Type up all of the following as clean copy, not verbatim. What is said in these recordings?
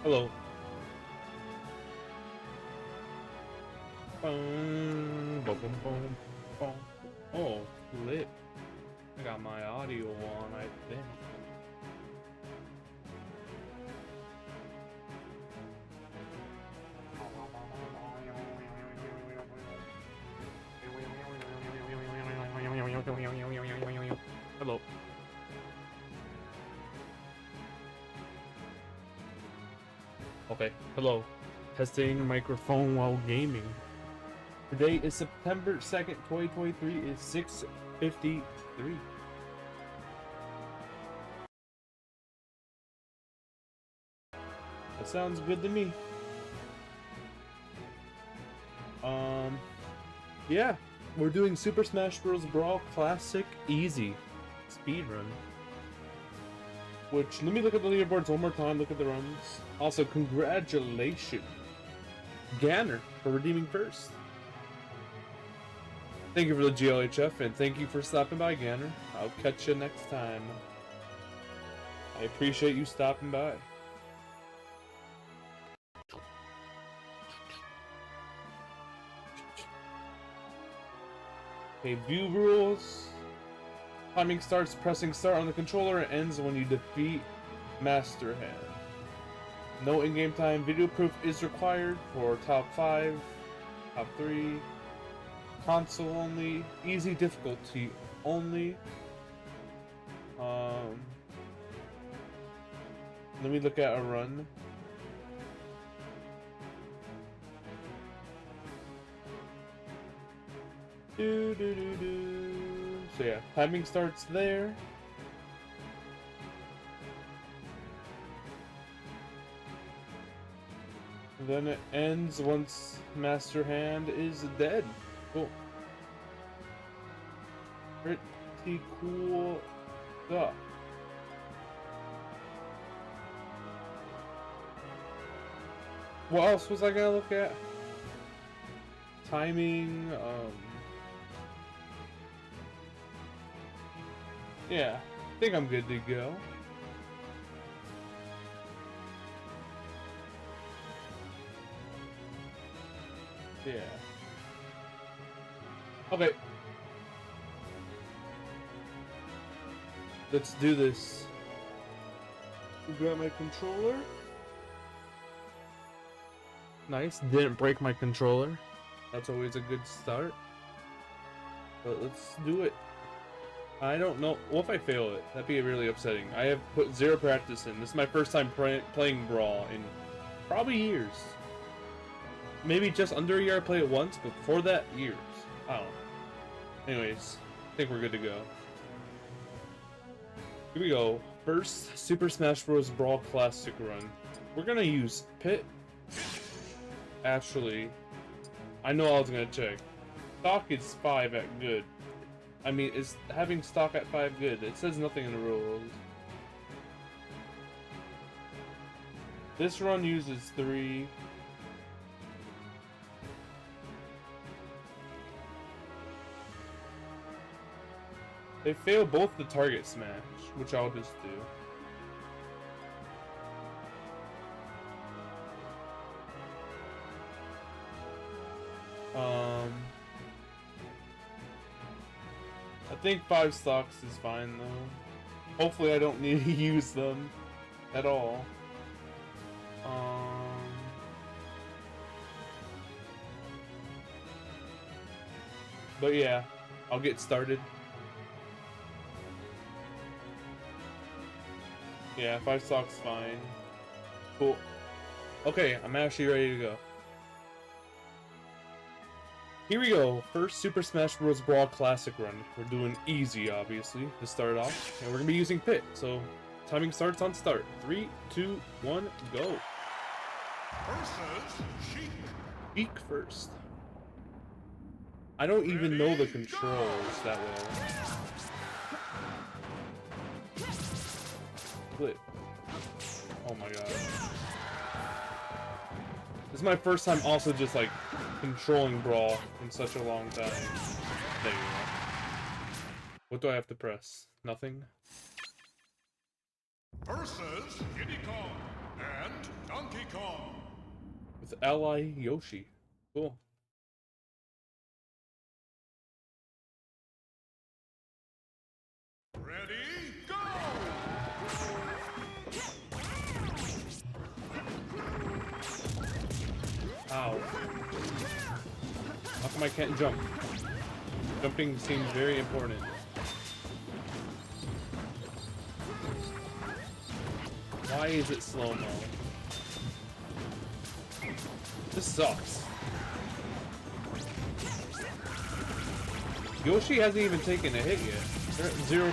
Hello. Boom, boom, boom, boom, boom. Oh, lit. I got my audio on, I think. Hello. Okay, hello. Testing microphone while gaming. Today is September 2nd, 2023. It's 6:53. That sounds good to me. Yeah, we're doing Super Smash Bros. Brawl Classic Easy Speedrun. Which, let me look at the leaderboards one more time, look at the runs. Also, congratulations, Ganner, for redeeming first. Thank you for the GLHF, and thank you for stopping by, Ganner. I'll catch you next time. I appreciate you stopping by. Okay, view rules. Timing starts pressing start on the controller and ends when you defeat Master Hand. No in-game time. Video proof is required for top 5, top 3, console only, easy difficulty only. Let me look at a run. So yeah, timing starts there. Then it ends once Master Hand is dead. Cool. Pretty cool stuff. What else was I gonna look at? Timing, yeah, I think I'm good to go. Yeah. Okay. Let's do this. Grab my controller. Nice. Didn't break my controller. That's always a good start. But let's do it. I don't know. What if I fail it? That'd be really upsetting. I have put 0 practice in. This is my first time playing Brawl in probably years. Maybe just under a year I played it once, but before that, years. I don't know. Anyways, I think we're good to go. Here we go. First, Super Smash Bros. Brawl Classic run. We're gonna use Pit. Actually, I know I was gonna check. Stock is 5 at good. I mean, is having stock at 5 good? It says nothing in the rules. This run uses 3. They fail both the target smash, which I'll just do. I think 5 stocks is fine though. Hopefully I don't need to use them at all. But yeah, I'll get started. Yeah, 5 stocks fine. Cool. Okay, I'm actually ready to go. Here we go. First Super Smash Bros. Brawl Classic run. We're doing easy, obviously, to start off. And we're going to be using Pit. So, timing starts on start. 3, 2, 1, go. Versus Sheik. Sheik first. I don't even know the controls that well. Split. Oh my god. This is my first time also just like controlling Brawl in such a long time. There you go. What do I have to press? Nothing? Versus Diddy Kong. and Donkey Kong. With ally Yoshi. Cool. Ready, go! Ow. How come I can't jump? Jumping seems very important. Why is it slow-mo? This sucks. Yoshi hasn't even taken a hit yet. They're at 0%.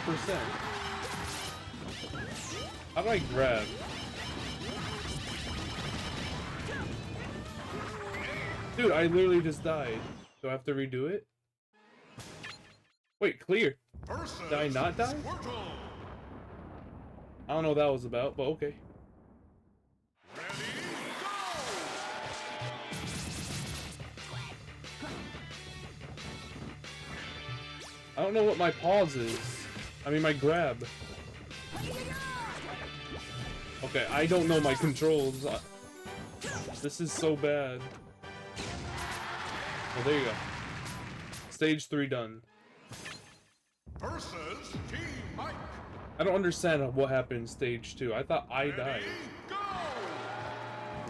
How do I grab? Dude, I literally just died. Do I have to redo it? Wait, clear. Did I not die? I don't know what that was about, but okay. I don't know what my pause is. I mean, my grab. Okay, I don't know my controls. This is so bad. Well, there you go. Stage 3 done. Versus Team Mike. I don't understand what happened in stage 2. I thought I died. Go!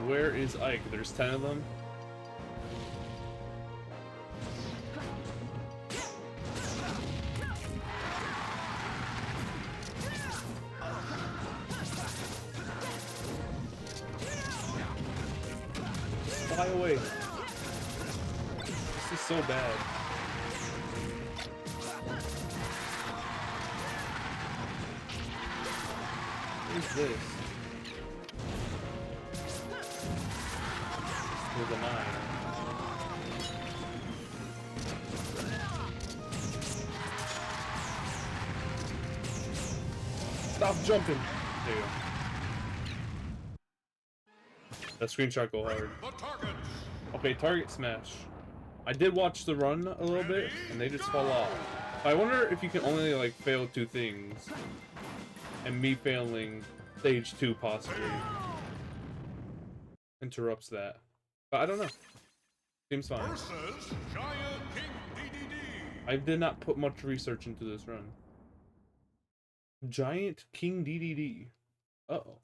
Where is Ike? There's 10 of them. Fly away. This is so bad. What is this? With a 9. Stop jumping! There you go. That screenshot go hard. Okay, target smash. I did watch the run a little bit, and they just fall off. I wonder if you can only like fail 2 things, and me failing stage 2 possibly interrupts that. But I don't know. Seems fine. I did not put much research into this run. Giant King DDD. Uh-oh.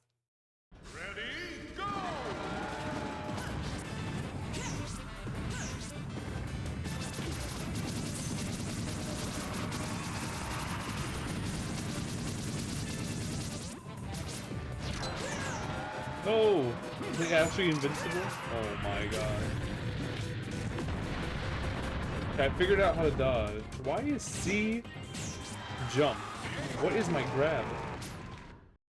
Ready, go! No! Is it actually invincible? Oh my god. Okay, I figured out how to dodge. Why is C jump? What is my grab?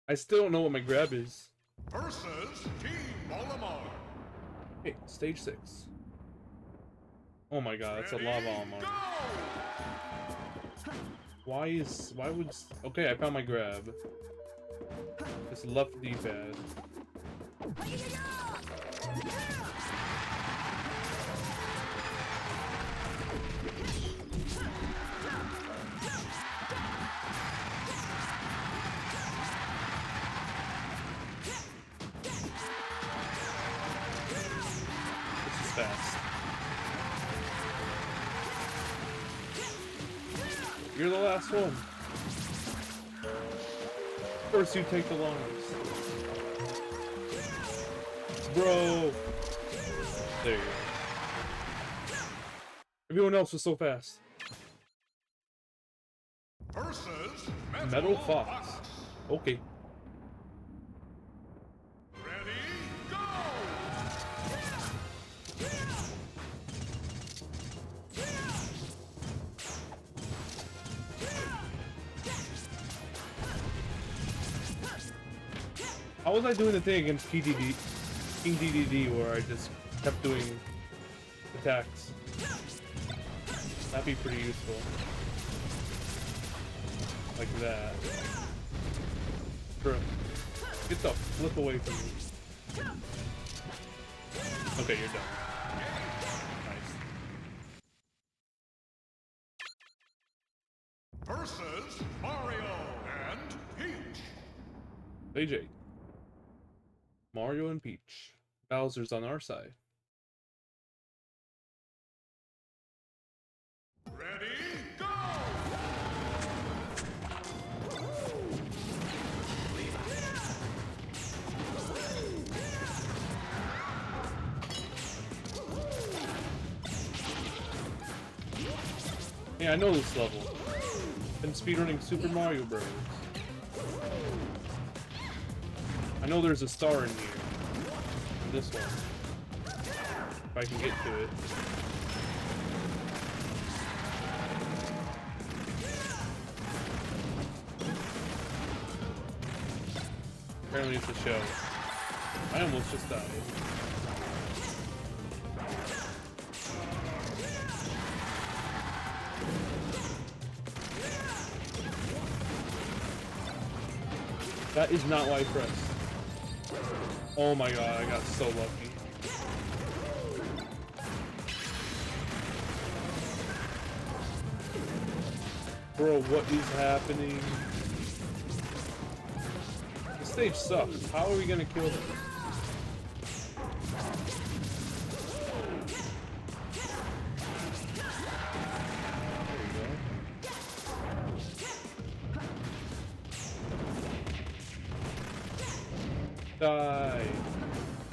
I still don't know what my grab is. Versus Team Olimar. Hey, stage 6. Oh my god, that's a lava Olimar. Why would... Okay, I found my grab. This left D-pad. Fast. You're the last one. Of course you take the longest. Bro! There you go. Everyone else was so fast. Versus Metal Fox. Okay. How was I doing the thing against King DDD where I just kept doing attacks? That'd be pretty useful. Like that. Bro, get the flip away from me. Okay, you're done. Nice. Versus Mario and Peach. AJ. Mario and Peach. Bowser's on our side. Ready, go! Hey, I know this level. Been speedrunning Super Mario Bros. I know there's a star in here. This one. If I can get to it. Apparently it's a show. I almost just died. That is not why I pressed. Oh my god, I got so lucky. Bro, what is happening? This stage sucks. How are we gonna kill them? Die.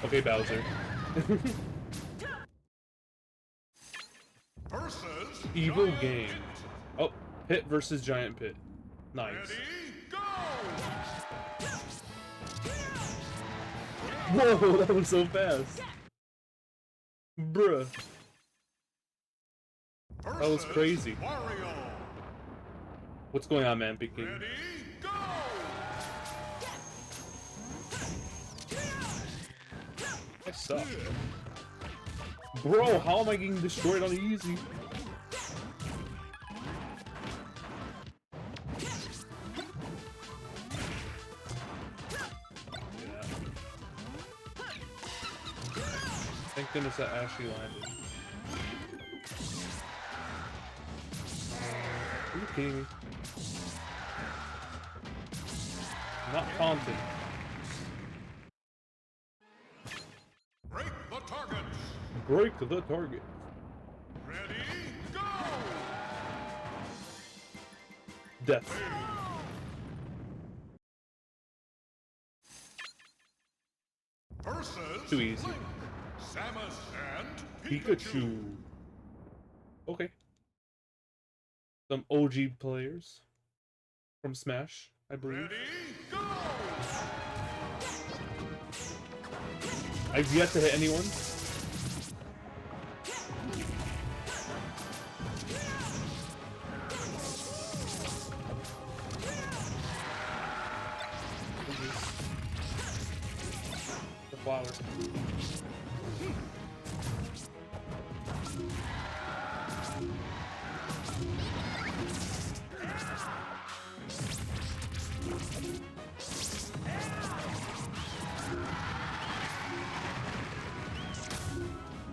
Okay, Bowser. Versus Evil Giant game. Pit. Oh, Pit versus Giant Pit. Nice. Ready, go! Whoa, that was so fast. Bruh. That was Versus crazy. Wario. What's going on, man, Big King? Ready, go! I suck. Bro, how am I getting destroyed on easy? Yeah. Thank goodness that actually landed. Are you kidding me? Not taunted. Break the targets. Break the target. Ready, go! Death. Versus Too easy. Link, Samus, and Pikachu. Okay. Some OG players from Smash, I believe. Ready, go! I've yet to hit anyone. The flower.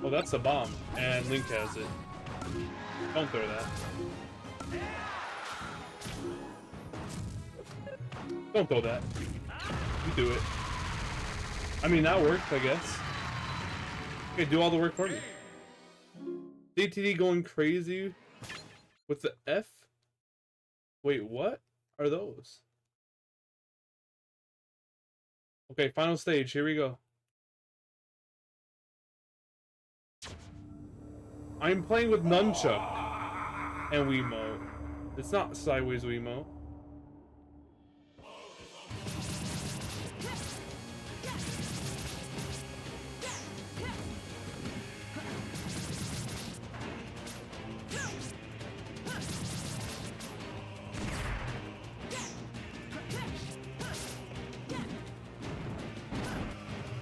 Oh, that's a bomb, and Link has it. Don't throw that. Don't throw that. You do it. I mean, that worked, I guess. Okay, do all the work for me. DTD going crazy with the F? Wait, what are those? Okay, final stage. Here we go. I'm playing with Nunchuck and Wiimote. It's not sideways Wiimote.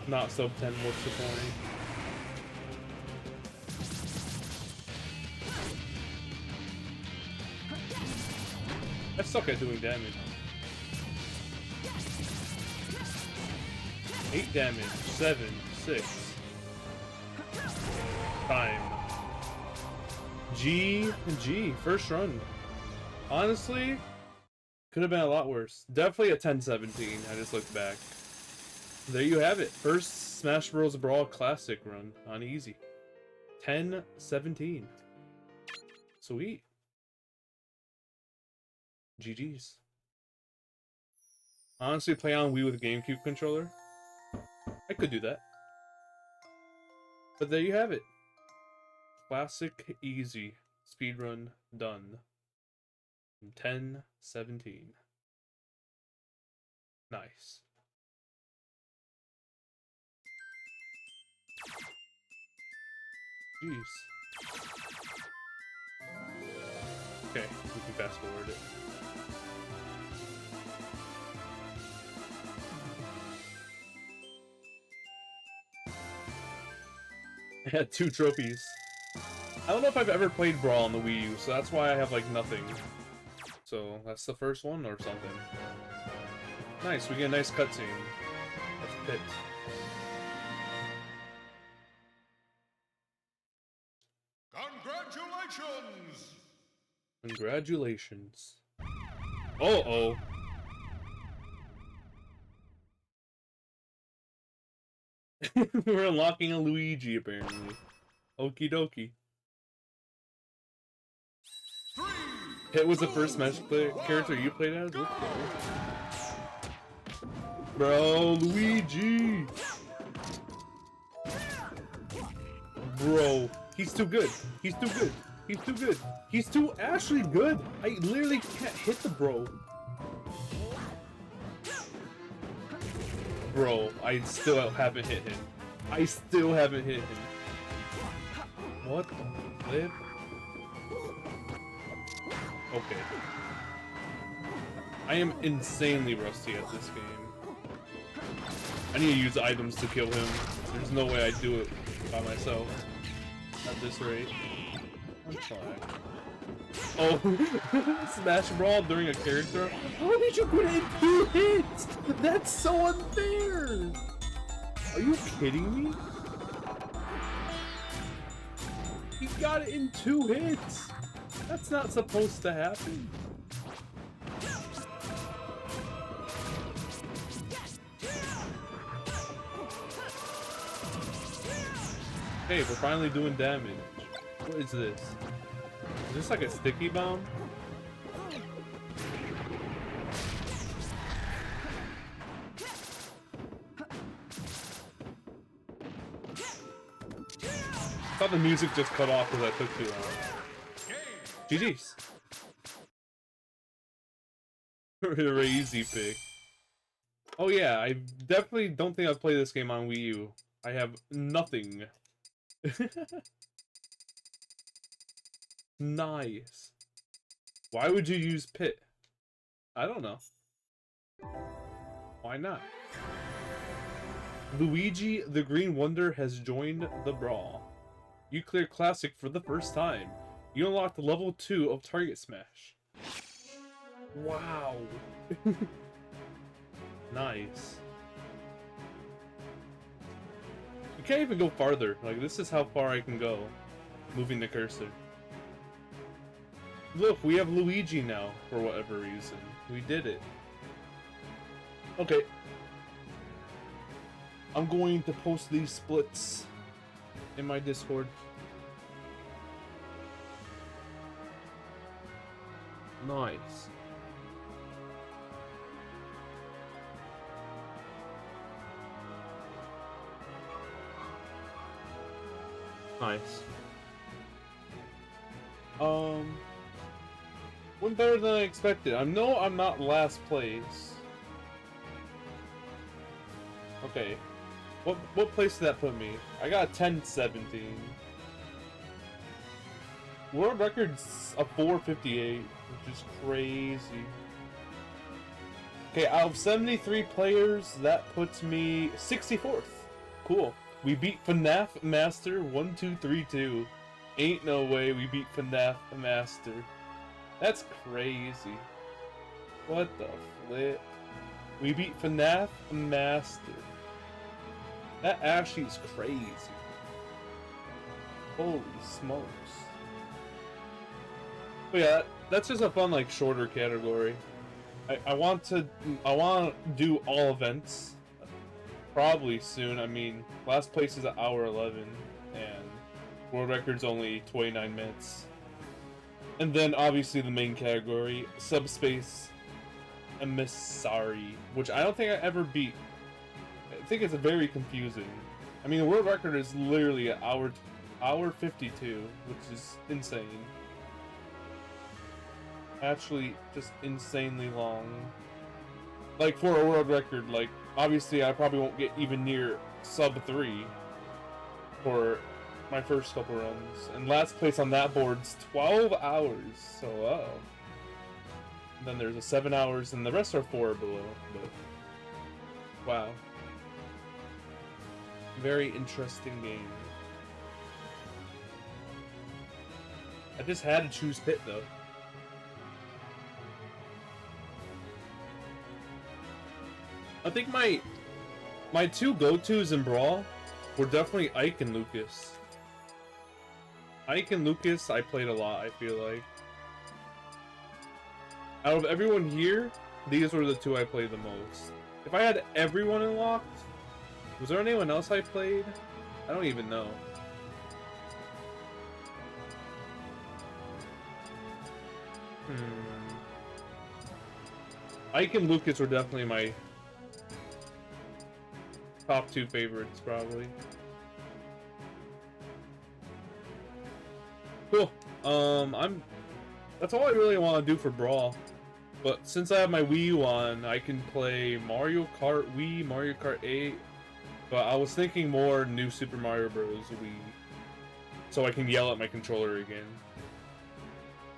Not sub 10, what's the point? I suck at doing damage. 8 damage, 7, 6. Time. G and G, first run. Honestly, could have been a lot worse. Definitely a 10-17, I just looked back. There you have it. First Smash Bros. Brawl Classic run on easy. 10-17. Sweet. GG's. Honestly, play on Wii with a GameCube controller? I could do that. But there you have it. Classic easy. Speedrun done. 10-17. Nice. Jeez. Okay, we can fast forward it. I had 2 trophies. I don't know if I've ever played Brawl on the Wii U, so that's why I have like nothing. So that's the first one or something. Nice, we get a nice cutscene. That's Pit. Congratulations! Congratulations. Uh-oh. We're unlocking a Luigi, apparently. Okie dokie. Pit was the first Smash character you played as? Let's go. Bro, Luigi! Bro, he's too good. He's too good. He's too good. He's too actually good. I literally can't hit the bro. Bro, I still haven't hit him. I still haven't hit him. What the flip? Okay. I am insanely rusty at this game. I need to use items to kill him. There's no way I'd do it by myself at this rate. I'm fine. Oh, Smash Brawl during a character? How did you put it in 2 hits? That's so unfair! Are you kidding me? He got it in 2 hits! That's not supposed to happen. Hey, we're finally doing damage. What is this? Is this like a sticky bomb? I thought the music just cut off because I took too long. GG's. Crazy pick. Oh yeah, I definitely don't think I've played this game on Wii U. I have nothing. Nice. Why would you use Pit? I don't know. Why not? Luigi the Green Wonder has joined the Brawl. You cleared Classic for the first time. You unlocked level 2 of Target Smash. Wow. Nice. You can't even go farther. Like, this is how far I can go. Moving the cursor. Look, we have Luigi now, for whatever reason. We did it. Okay. I'm going to post these splits in my Discord. Nice. Nice. Went better than I expected. I'm not last place. Okay. What place did that put me? I got 10-17. World record's a 458, which is crazy. Okay, out of 73 players, that puts me 64th. Cool. We beat FNAF Master 1232. Ain't no way we beat FNAF Master. That's crazy. What the flip? We beat FNAF Master. That actually is crazy. Holy smokes. But yeah, that's just a fun, like, shorter category. I want to do all events. probably soon. I mean, last place is at hour 11, and world record's only 29 minutes. And then obviously the main category, Subspace Emissary, which I don't think I ever beat. I think it's very confusing. I mean, the world record is literally an hour 52, which is insane. Actually, just insanely long. Like, for a world record, like, obviously I probably won't get even near sub 3 for my first couple runs. And last place on that board's 12 hours, so And then there's a 7 hours, and the rest are 4 below, but wow. Very interesting game. I just had to choose pit, though. I think my two go-tos in Brawl were definitely Ike and Lucas. Ike and Lucas I played a lot, I feel like. Out of everyone here, these were the two I played the most. If I had everyone unlocked, was there anyone else I played? I don't even know. Ike and Lucas were definitely my top 2 favorites, probably. Cool. That's all I really want to do for Brawl. But since I have my Wii U on, I can play Mario Kart Wii, Mario Kart 8. But I was thinking more New Super Mario Bros. Wii, so I can yell at my controller again.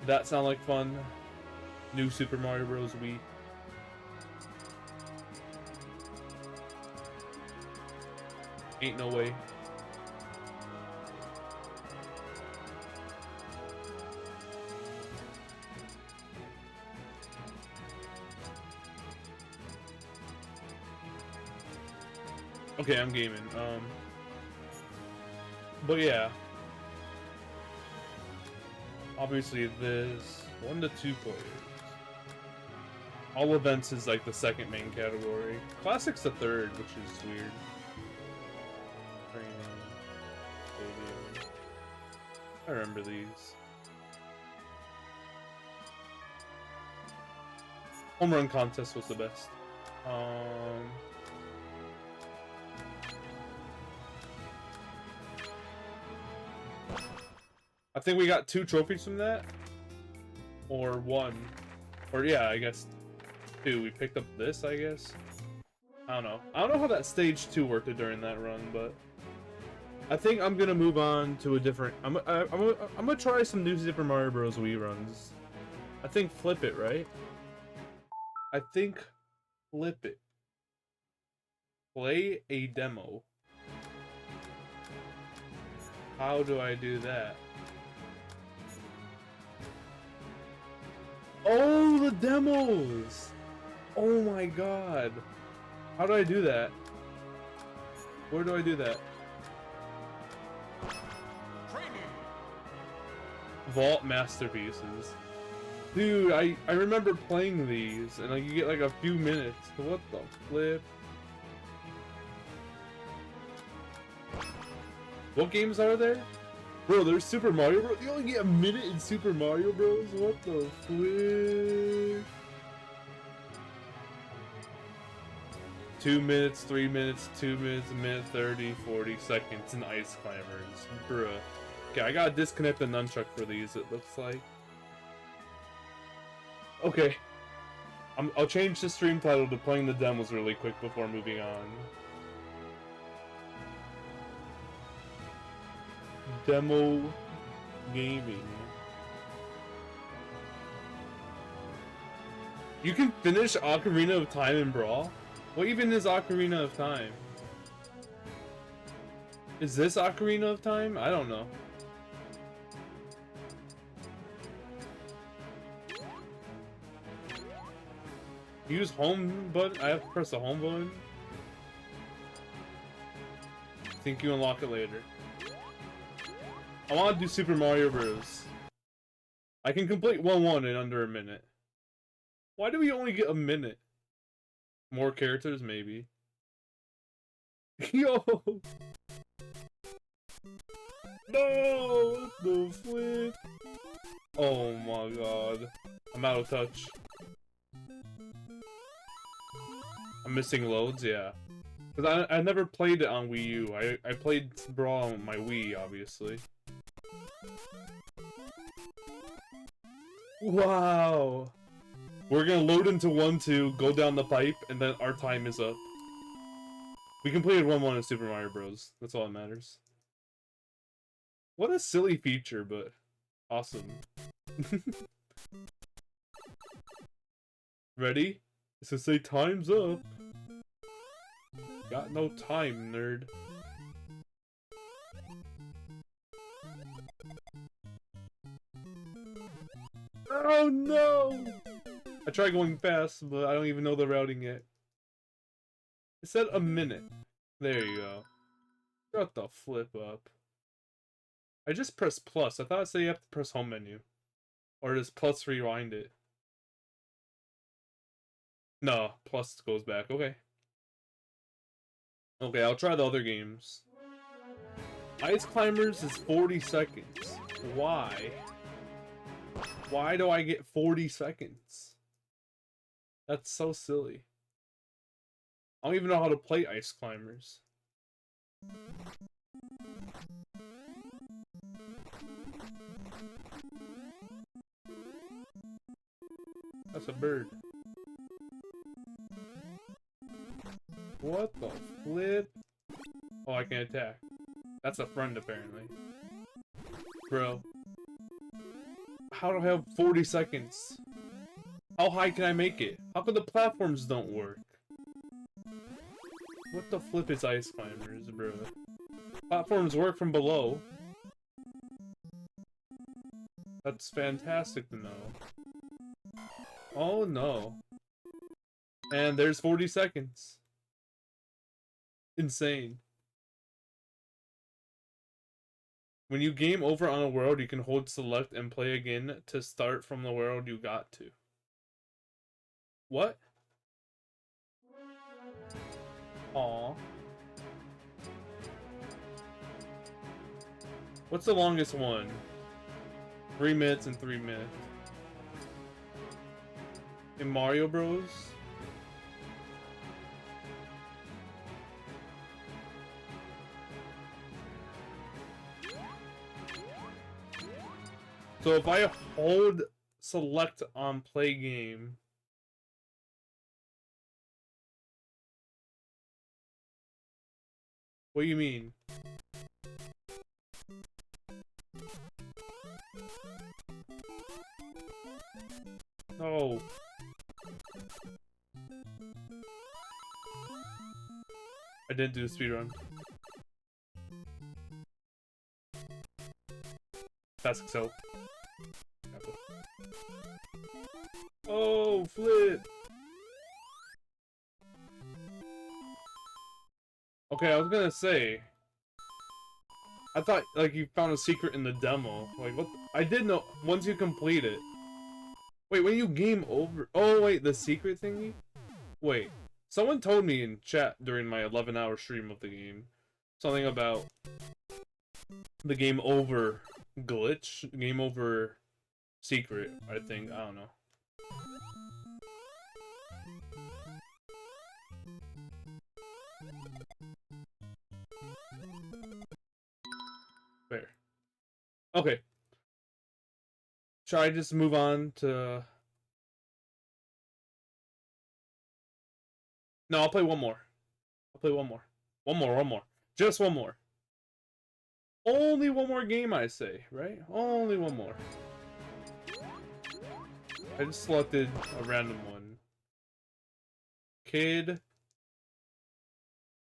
Does that sound like fun? New Super Mario Bros. Wii. Ain't no way. Okay, I'm gaming. But yeah. Obviously there's 1 to 2 players. All events is like the second main category. Classic's the third, which is weird. Stadium. I remember these. Home run contest was the best. I think we got 2 trophies from that, or 1, or yeah, I guess 2. We picked up this, I guess. I don't know. I don't know how that stage 2 worked during that run, but I think I'm gonna move on to a different. I'm gonna try some new Super Mario Bros. Wii runs. I think flip it, right? I think flip it. Play a demo. How do I do that? Oh, the demos! Oh my god. How do I do that? Where do I do that? Training. Vault Masterpieces. Dude, I remember playing these, and like you get like a few minutes. What the flip? What games are there? Bro, there's Super Mario Bros. You only get a minute in Super Mario Bros. What the flip? 2 minutes, 3 minutes, 2 minutes, a minute 30, 40 seconds in Ice Climbers. Bruh. Okay, I gotta disconnect the nunchuck for these, it looks like. Okay. I'll change the stream title to playing the demos really quick before moving on. Demo gaming. You can finish Ocarina of Time in Brawl? What even is Ocarina of Time? Is this Ocarina of Time? I don't know. Use home button? I have to press the home button? Think you unlock it later. I want to do Super Mario Bros. I can complete 1-1 in under a minute. Why do we only get a minute? More characters, maybe. Yo! No! The flip! Oh my god. I'm out of touch. I'm missing loads, yeah. Because I never played it on Wii U. I played Brawl on my Wii, obviously. Wow! We're gonna load into 1-2, go down the pipe, and then our time is up. We completed 1-1 in Super Mario Bros. That's all that matters. What a silly feature, but awesome. Ready? It says say time's up. Got no time, nerd. Oh no! I tried going fast, but I don't even know the routing yet. It said a minute. There you go. Shut the flip up. I just pressed plus. I thought it said you have to press home menu. Or does plus rewind it? No, plus goes back. Okay. Okay, I'll try the other games. Ice Climbers is 40 seconds. Why? Why do I get 40 seconds? That's so silly. I don't even know how to play Ice Climbers. That's a bird. What the flip? Oh, I can attack. That's a friend, apparently. Bro. How do I have 40 seconds? How high can I make it? How come the platforms don't work? What the flip is Ice Climbers, bro? Platforms work from below. That's fantastic to know. Oh no. And there's 40 seconds. Insane. When you game over on a world, you can hold select and play again to start from the world you got to. What? Aww. What's the longest one? 3 minutes and 3 minutes. In Mario Bros? So if I hold select on play game, what do you mean? No. I didn't do the speedrun. Fast Excel. Oh, flip! Okay, I was gonna say, I thought like you found a secret in the demo. Like what? I did know once you complete it. Wait, when you game over? Oh wait, the secret thingy? Wait, someone told me in chat during my 11-hour stream of the game something about the game over glitch, game over secret. I think, I don't know. Fair. Okay. Should I just move on to... No, I'll play one more. I'll play one more. One more. Just one more. Only one more game, I say, right? Only one more. I just selected a random one. Kid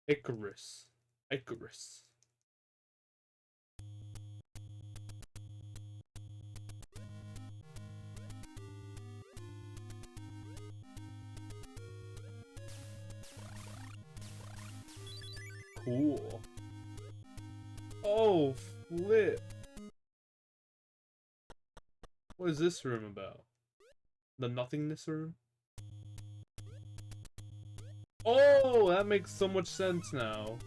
Icarus. Icarus. Cool. Oh, flip. What is this room about? The nothingness room? Oh, that makes so much sense now.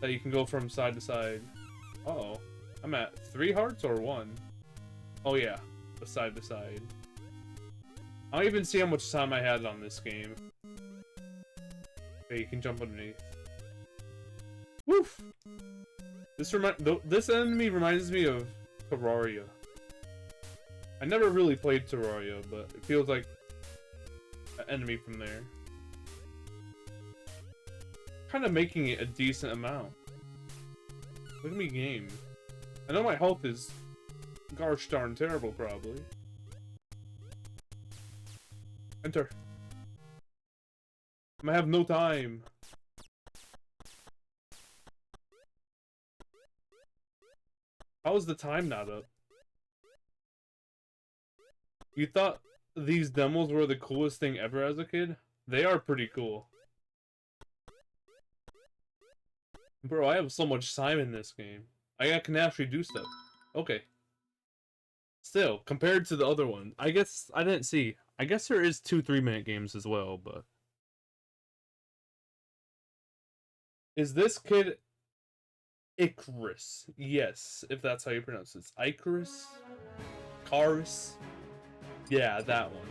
that you can go from side to side. Uh-oh. I'm at 3 hearts or 1? Oh yeah, the side to side. I don't even see how much time I had on this game. Okay, you can jump underneath. Woof! This enemy reminds me of Terraria. I never really played Terraria, but it feels like an enemy from there. Kind of making it a decent amount. Look at me game. I know my health is gosh darn terrible, probably. Enter. I'm gonna have no time. How is the time not up? You thought these demos were the coolest thing ever as a kid? They are pretty cool. Bro, I have so much time in this game. I can actually do stuff. Okay. Still, compared to the other one, I guess I didn't see. I guess there is 2 3-minute games as well, but... Is this kid Icarus? Yes, if that's how you pronounce it. Icarus? Carus? Yeah, that one.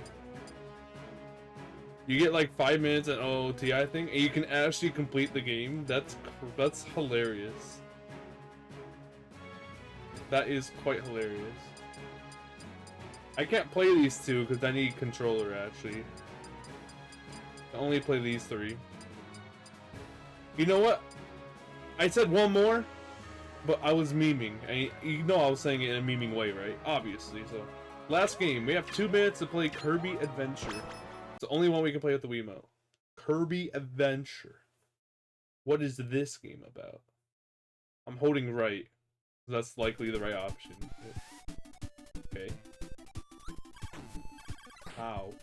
You get like 5 minutes at OOT, I think, and you can actually complete the game. That's hilarious. That is quite hilarious. I can't play these 2 because I need controller, actually. I only play these 3. You know what? I said one more, but I was memeing. And you know I was saying it in a memeing way, right? Obviously, so. Last game. We have 2 minutes to play Kirby Adventure. It's the only one we can play with the Wiimote. Kirby Adventure. What is this game about? I'm holding right. That's likely the right option. Okay. How?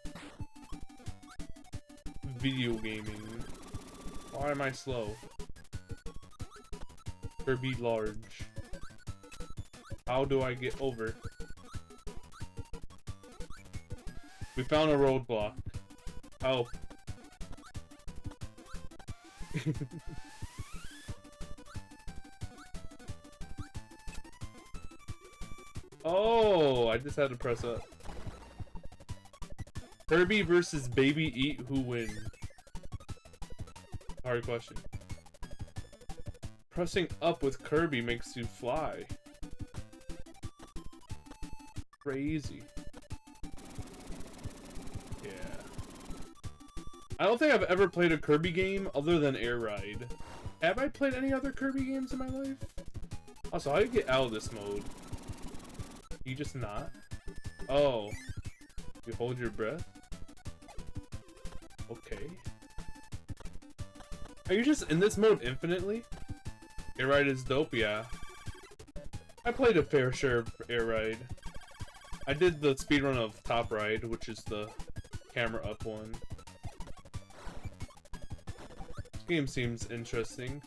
Video gaming. Why am I slow? Kirby large. How do I get over? We found a roadblock. Oh. Oh, I just had to press up. Kirby versus Baby Eat, who wins? Hard question. Pressing up with Kirby makes you fly. Crazy. Yeah. I don't think I've ever played a Kirby game other than Air Ride. Have I played any other Kirby games in my life? Also, how do you get out of this mode? You just not? Oh. You hold your breath? Okay. Are you just in this mode infinitely? Air Ride is dope, yeah. I played a fair share of Air Ride. I did the speedrun of Top Ride, which is the camera up one. This game seems interesting.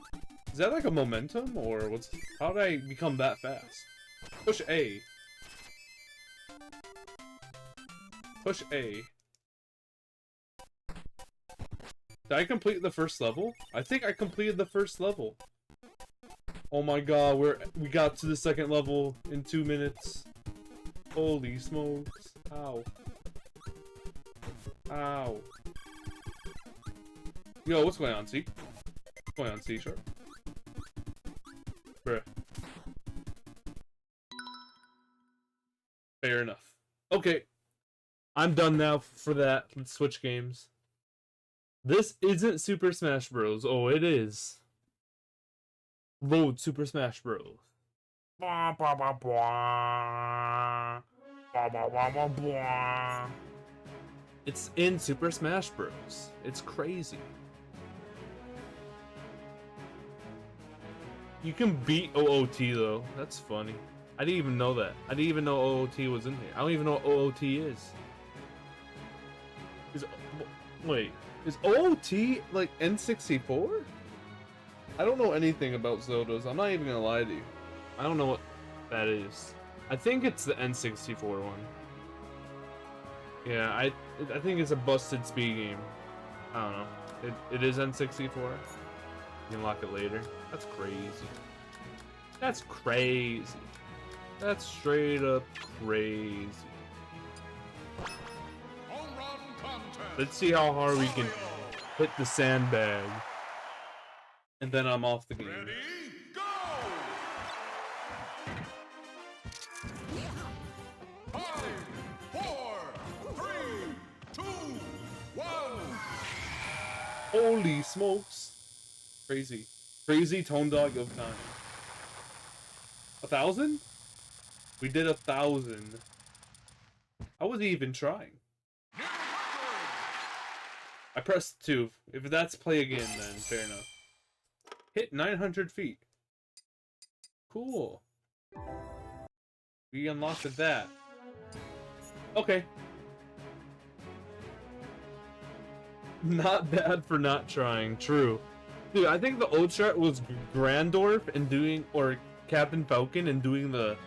Is that like a momentum, or what's... How did I become that fast? Push A. Push A. Did I complete the first level? I think I completed the first level. Oh my god, we got to the second level in 2 minutes. Holy smokes. Ow. Ow. Yo, what's going on, C? What's going on, C, sure? Bruh. Fair enough. Okay. I'm done now for that. Let's switch games. This isn't Super Smash Bros. Oh, it is. Road Super Smash Bros. It's in Super Smash Bros. It's crazy. You can beat OOT though. That's funny. I didn't even know that. I didn't even know OOT was in here. I don't even know what OOT is. Wait, is OOT like N64? I don't know anything about Zeldas. I'm not even gonna lie to you. I don't know what that is. I think it's the N64 one. Yeah, I think it's a busted speed game. I don't know. It is N64. You unlock it later. That's crazy. That's crazy. That's straight up crazy. Home run contest. Let's see how hard we can hit the sandbag. And then I'm off the game. Ready, go! 5, 4, 3, 2, 1. Holy smokes. Crazy. Crazy tone dog of time. 1,000? We did 1,000. I wasn't even trying. I pressed 2. If that's play again, then fair enough. Hit 900 feet. Cool. We unlocked that. Okay. Not bad for not trying. True. Dude, I think the old strat was Grandorf and doing, or Captain Falcon and doing the,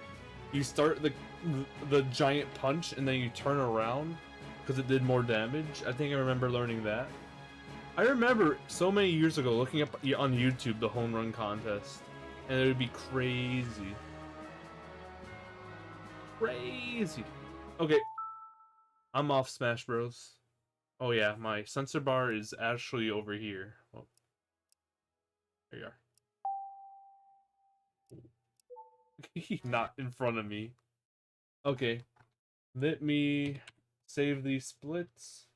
you start the giant punch and then you turn around because it did more damage. I think I remember learning that. I remember so many years ago looking up on YouTube the home run contest, and it would be crazy. Crazy. Okay. I'm off Smash Bros. Oh yeah, my sensor bar is actually over here. Oh. There you are. Not in front of me. Okay. Let me save these splits.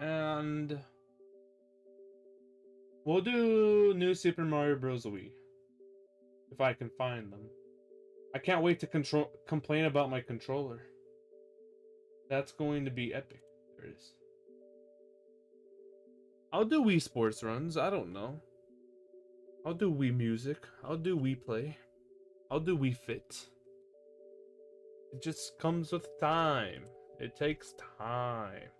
And we'll do New Super Mario Bros. Wii. If I can find them. I can't wait to complain about my controller. That's going to be epic. There it is. I'll do Wii Sports runs. I don't know. I'll do Wii Music. I'll do Wii Play. I'll do Wii Fit. It just comes with time. It takes time.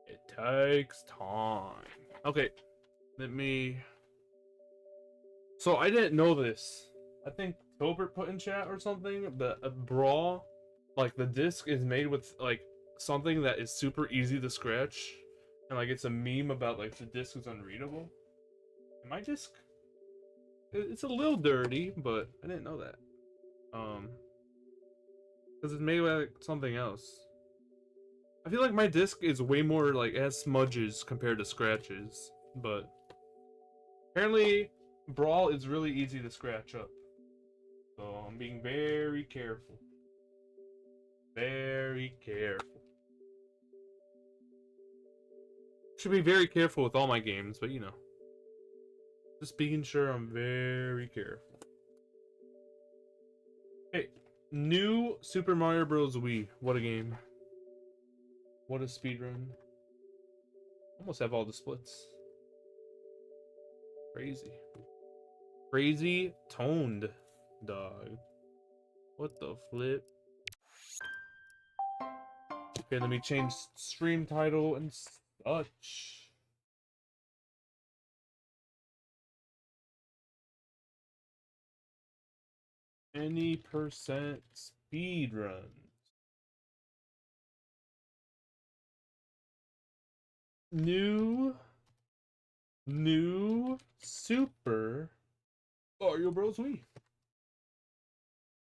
It takes time. Okay. Let me... So I didn't know this. I think Tobert put in chat or something, but a BRAWL, like the disc is made with like something that is super easy to scratch, and like it's a meme about like the disc is unreadable. And my disc, it's a little dirty, but I didn't know that. Because it's made with like something else. I feel like my disc is way more like, it has smudges compared to scratches, but apparently BRAWL is really easy to scratch up. So I'm being very careful. Very careful. Should be very careful with all my games, but you know. Just being sure I'm very careful. Hey, new Super Mario Bros. Wii. What a game. What a speedrun. Almost have all the splits. Crazy. Crazy toned, dog. What the flip? Okay, let me change stream title and such. Any percent speedruns. New Super Mario Bros. Wii.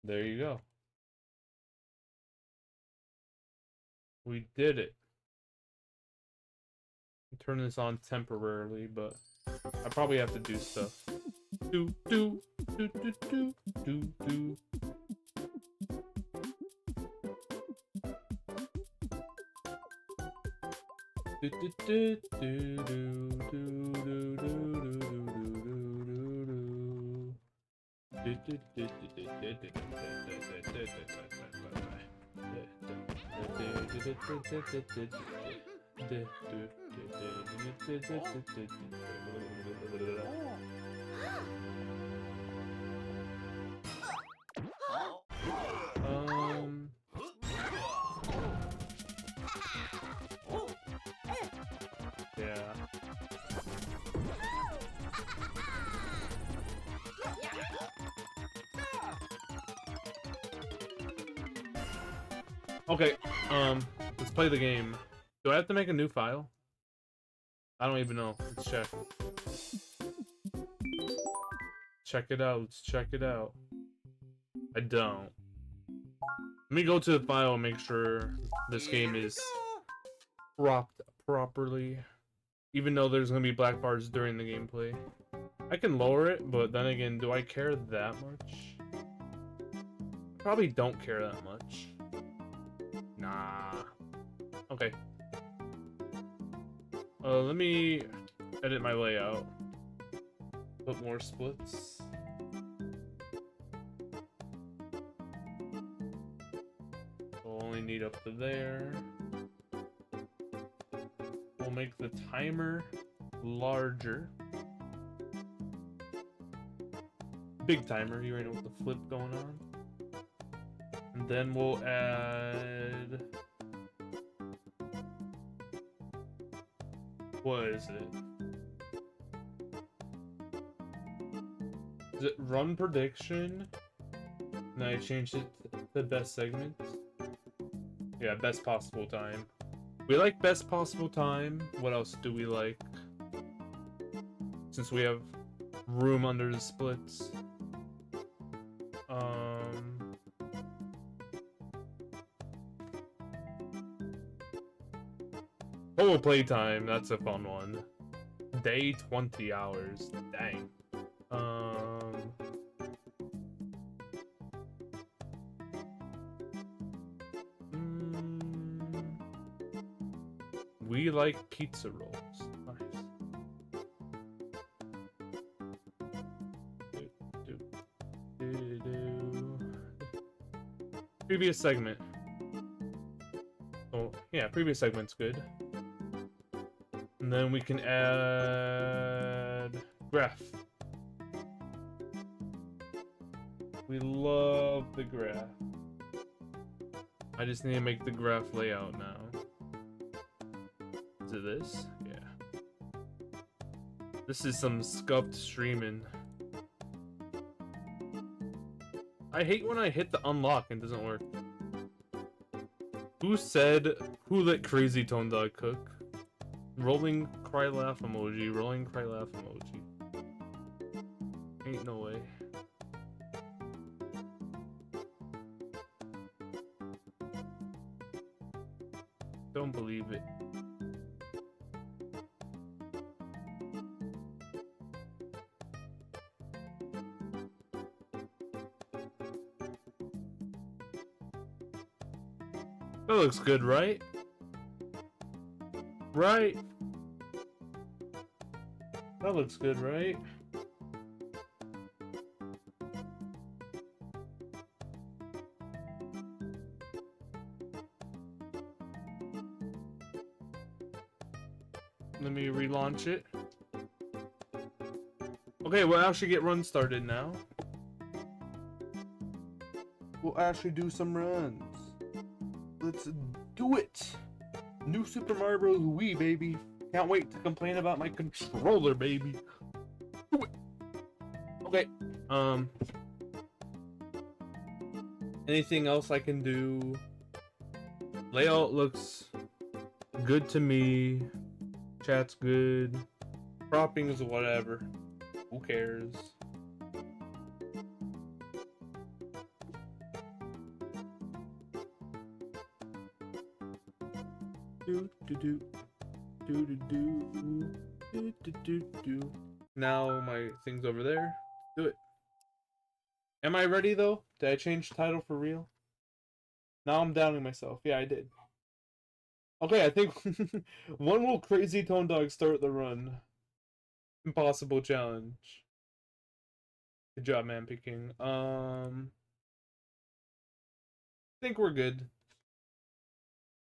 There you go. We did it. I'm turning this on temporarily, but I probably have to do stuff. Do. Yeah. Okay, let's play the game. Do I have to make a new file? I don't even know. Let's check. Check it out. Let's check it out. I don't. Let me go to the file and make sure this game is cropped properly. Even though there's gonna be black bars during the gameplay. I can lower it, but then again, do I care that much? Probably don't care that much. Nah. Okay. Let me edit my layout. Put more splits. We'll only need up to there. We'll make the timer larger. Big timer, you already know what the flip going on. And then we'll add... What is it? Is it run prediction? And I changed it to best segment. Yeah, best possible time. We like best possible time. What else do we like? Since we have room under the splits. Total playtime, that's a fun one. Day 20 hours. Dang. We like pizza rolls. Nice. Previous segment. Oh, yeah, previous segment's good. And then we can add graph. We love the graph. I just need to make the graph layout now. Is it this? Yeah. This is some scuffed streaming. I hate when I hit the unlock and it doesn't work. Who let Crazy Tone Dog cook? Rolling cry laugh emoji, rolling cry laugh emoji. Ain't no way. Don't believe it. That looks good, right? Right? That looks good, right? Let me relaunch it. Okay, we'll actually get runs started now. We'll actually do some runs. Let's do it! New Super Mario Bros. Wii, baby. Can't wait to complain about my controller, baby. Do it! Okay. Anything else I can do? Layout looks good to me. Chat's good. Cropping is whatever. Who cares? Now my thing's over there. Do it. Am I ready though? Did I change title for real? Now I'm doubting myself. Yeah, I did. Okay, I think when will Crazy Tone Dog start the run? Impossible challenge. Good job, man picking. I think we're good.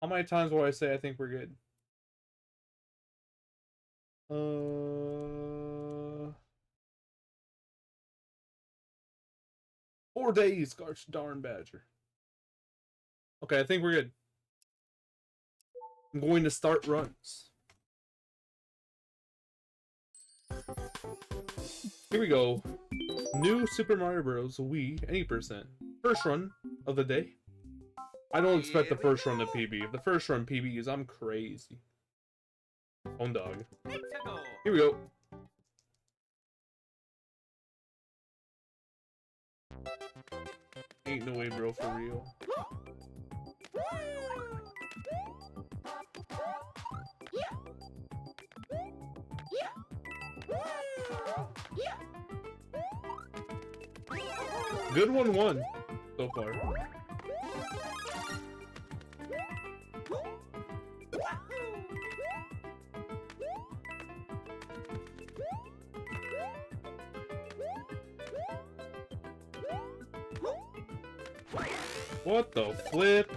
How many times will I say I think we're good? 4 days, gosh darn badger. Okay, I think we're good. I'm going to start runs. Here we go. New Super Mario Bros. Wii, any percent. First run of the day. I don't expect the first run to PB. If the first run PB is, I'm crazy. Own dog. Here we go. Ain't no way, bro, for real. Good one won so far. What the flip?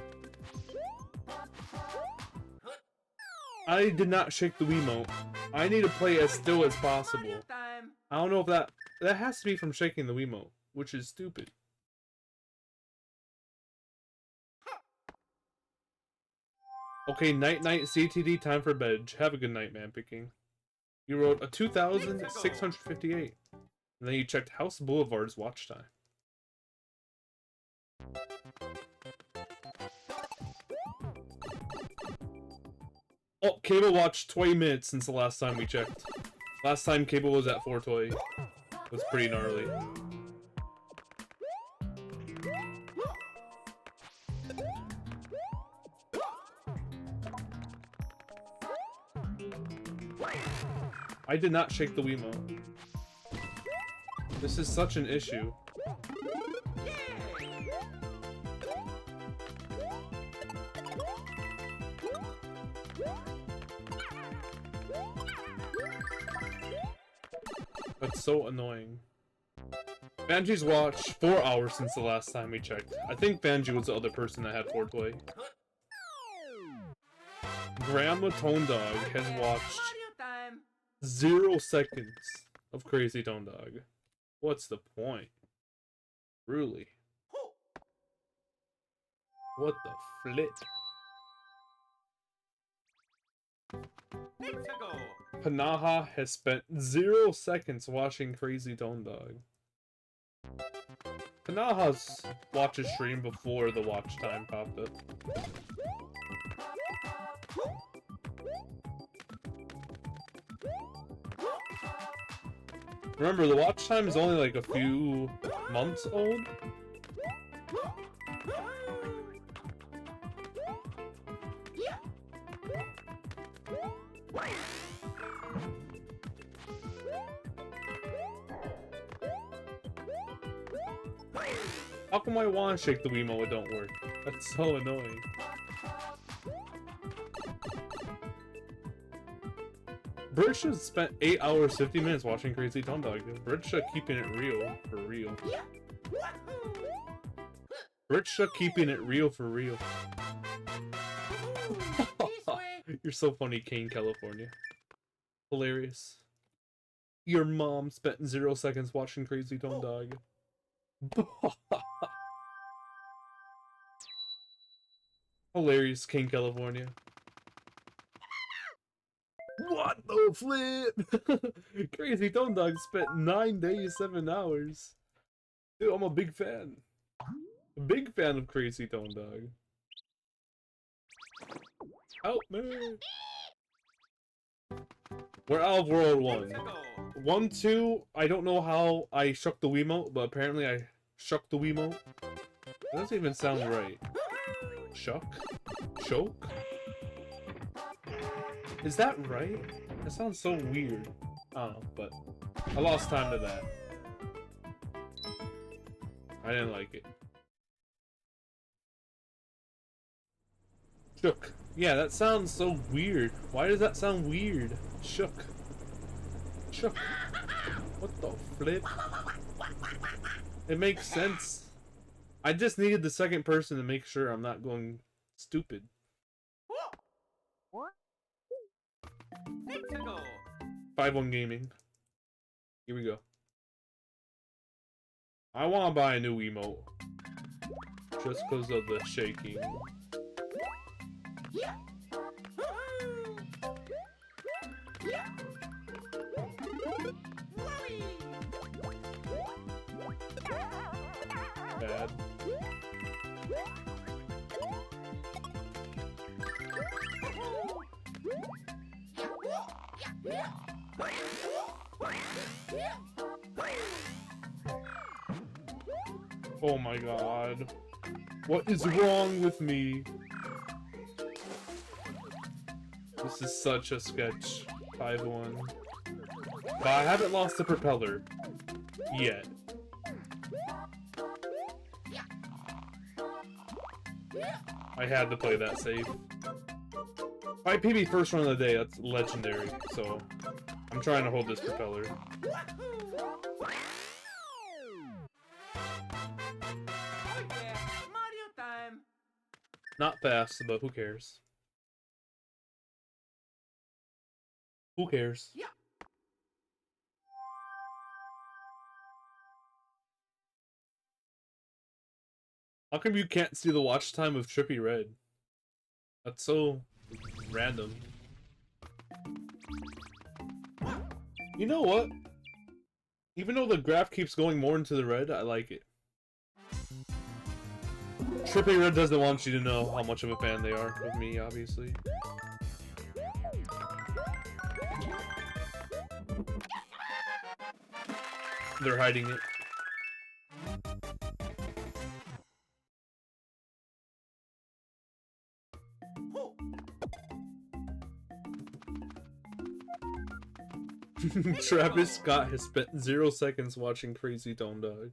I did not shake the Wiimote. I need to play as still as possible. I don't know if that has to be from shaking the Wiimote, which is stupid. Okay, night CTD, time for bed. Have a good night, man picking. You wrote a 2,658. And then you checked House Boulevard's watch time. Oh, Cable watched 20 minutes since the last time we checked. Last time Cable was at 420. It was pretty gnarly. I did not shake the Wiimote. This is such an issue. That's so annoying. Banji's watched 4 hours since the last time we checked. I think Banji was the other person that had 420. Grandma Tone Dog has watched 0 seconds of Crazy Tone Dog. What's the point? Really? What the flip? Panaha has spent 0 seconds watching Crazy Tone Dog. Panaha's watched a stream before the watch time popped up. Remember, the watch time is only like a few months old. How come I want to shake the Wiimote, it don't work? That's so annoying. Brisha spent 8 hours 50 minutes watching Crazy Tone Dog. Brisha keeping it real, for real. Brisha keeping it real, for real. You're so funny, Kane, California. Hilarious. Your mom spent 0 seconds watching Crazy Tone Dog. Hilarious, King California. What the flip? Crazy Tone Dog spent 9 days, 7 hours. Dude, I'm a big fan. A big fan of Crazy Tone Dog. Help me! We're out of World 1. 1, 2, I don't know how I shook the Wiimote, but apparently I shook the Wiimote. That doesn't even sound right. Shuck? Choke? Is that right? That sounds so weird. I don't know, but I lost time to that. I didn't like it. Shook. Yeah, that sounds so weird. Why does that sound weird? Shook. Shook. What the flip? It makes sense. I just needed the second person to make sure I'm not going stupid. 5-1 gaming. Here we go. I want to buy a new emote. Just because of the shaking. Bad. Oh my god. What is wrong with me? This is such a sketch. 5-1. But I haven't lost the propeller. Yet. I had to play that safe. If I PB first run of the day, that's legendary. So, I'm trying to hold this propeller. Not fast, but who cares? Who cares? Yeah. How come you can't see the watch time of Trippy Red? That's so random. You know what? Even though the graph keeps going more into the red, I like it. Trippy Red doesn't want you to know how much of a fan they are of me, obviously. They're hiding it. Travis Scott has spent 0 seconds watching Crazy Tone Dog.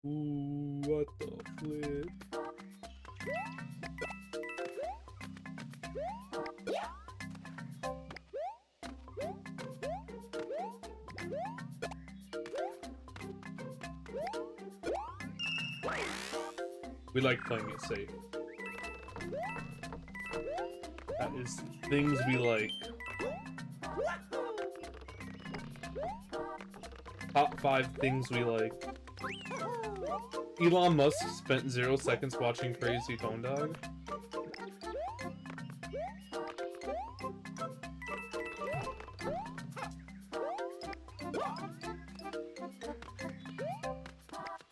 Ooh, what the flip? We like playing it safe. That is things we like. Top 5 things we like. Elon Musk spent 0 seconds watching Crazy Tone Dog.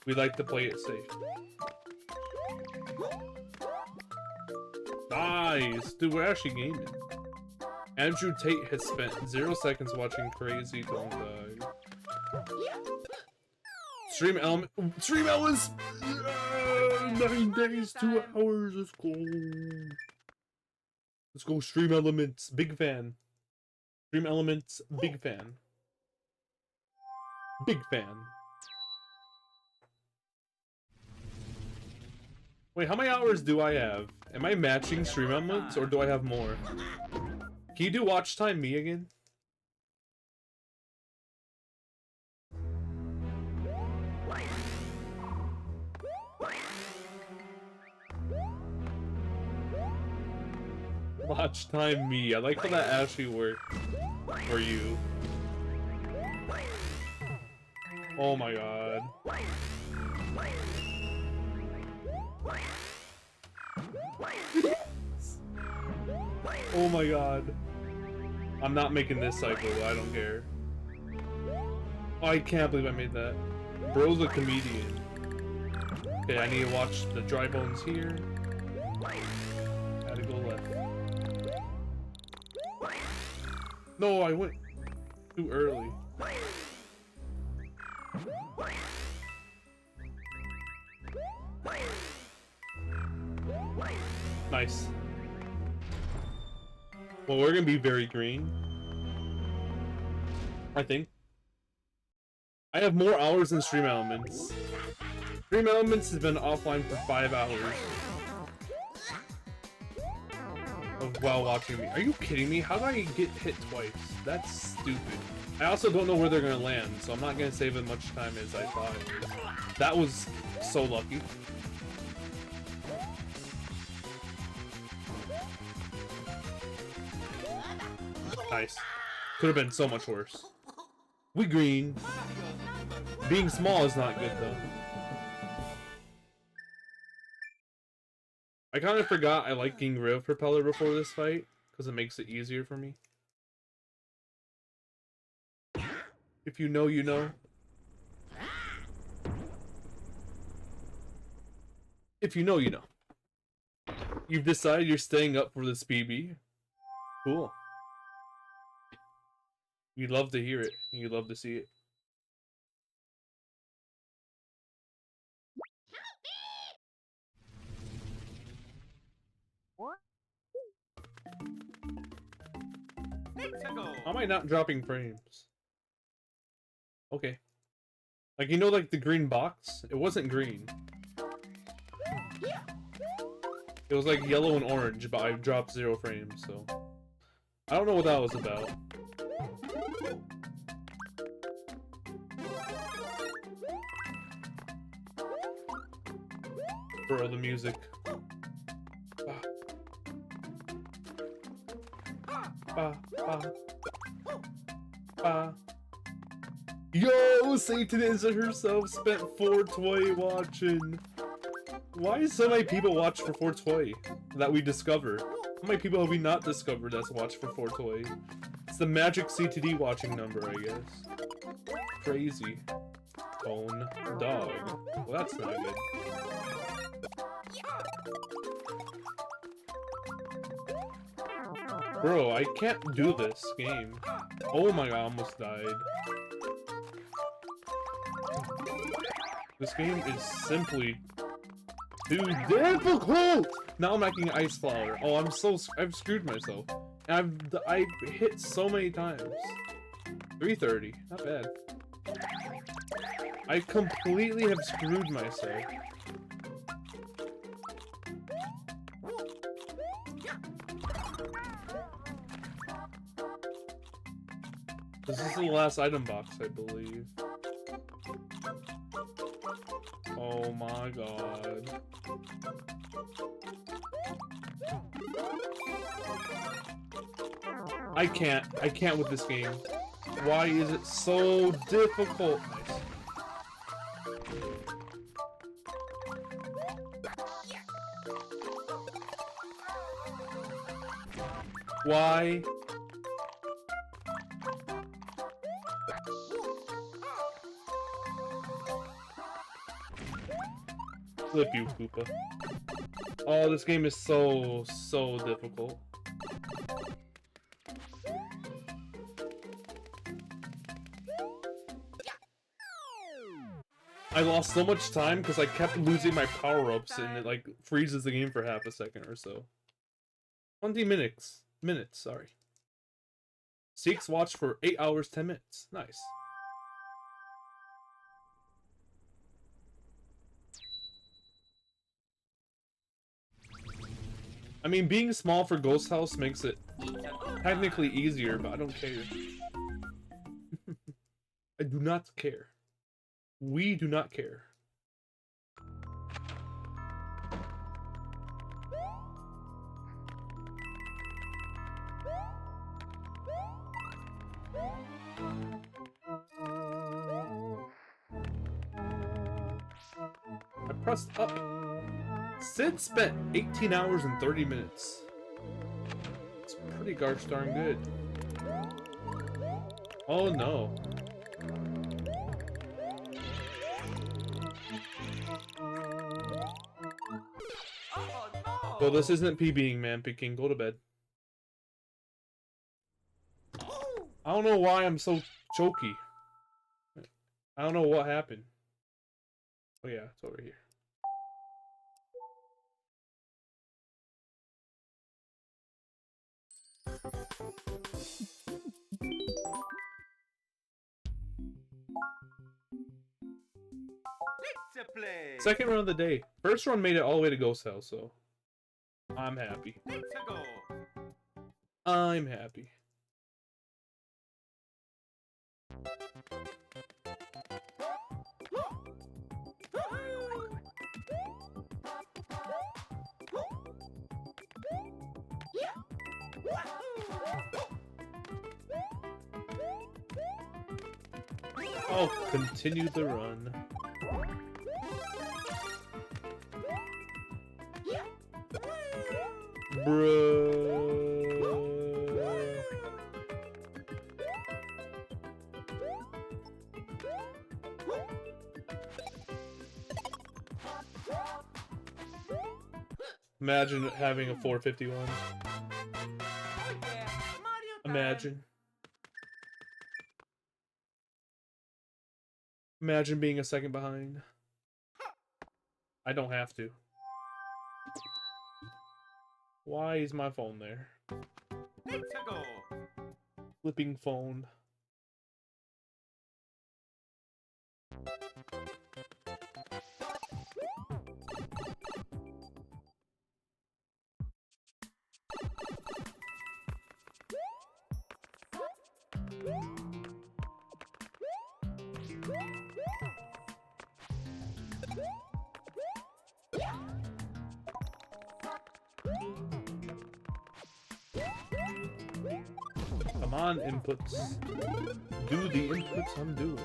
We like to play it safe. Nice! Dude, we're actually gaming. Andrew Tate has spent 0 seconds watching Crazy Tone Dog. Stream Elements! 9 days, 2 hours, let's go! Let's go, Stream Elements, big fan. Stream Elements, big fan. Big fan. Wait, how many hours do I have? Am I matching Stream Elements, or do I have more? Can you do watch time me again? Watch time me. I like how that actually worked for you. Oh my god. Oh my god. I'm not making this cycle, I don't care. Oh, I can't believe I made that. Bro's a comedian. Okay, I need to watch the dry bones here. Gotta go left. No, I went too early. Nice. Well, we're gonna be very green. I think. I have more hours than Stream Elements. Stream Elements has been offline for 5 hours. While watching me. Are you kidding me? How did I get hit twice? That's stupid. I also don't know where they're gonna land, so I'm not gonna save as much time as I thought it was. That was so lucky. Nice. Could have been so much worse. We green. Being small is not good though. I kind of forgot I like getting rid of propeller before this fight, because it makes it easier for me. If you know, you know. If you know, you know. You've decided you're staying up for this PB. Cool. You love to hear it, and you love to see it. How am I not dropping frames? Okay. Like, you know, like the green box? It wasn't green. It was like yellow and orange, but I dropped 0 frames, so... I don't know what that was about. Bro, the music. Yo, Satan is herself spent 420 watching. Why is so many people watch for 420 that we discover? How many people have we not discovered that's watched for 420? It's the magic CTD watching number, I guess. Crazy. Phone dog. Well, that's not good. Bro, I can't do this game. Oh my god, I almost died. This game is simply too difficult! Now I'm making ice flower. Oh, I've screwed myself. And I've hit so many times. 330, not bad. I completely have screwed myself. This is the last item box, I believe. Oh my god. I can't with this game. Why is it so difficult? Nice. Why? Flip you, Koopa. Oh, this game is so difficult. I lost so much time because I kept losing my power-ups and it like freezes the game for half a second or so. 20 minutes. Sorry. Seeks watched for 8 hours, 10 minutes. Nice. I mean, being small for Ghost House makes it technically easier, but I don't care. I do not care. We do not care. I pressed up. Sid spent 18 hours and 30 minutes. It's pretty gosh darn good. Oh no. Well, this isn't PBing, man. Picking. Go to bed. I don't know why I'm so choky. I don't know what happened. Oh yeah, it's over here. Let's play. Second run of the day. First run made it all the way to Ghost House, so I'm happy. Let's go. I'm happy. I'll continue the run. Bro. Imagine having a 451. Imagine. Imagine being a second behind. I don't have to. Why is my phone there? Let's go. Flipping phone. Come on, inputs. Do the inputs I'm doing.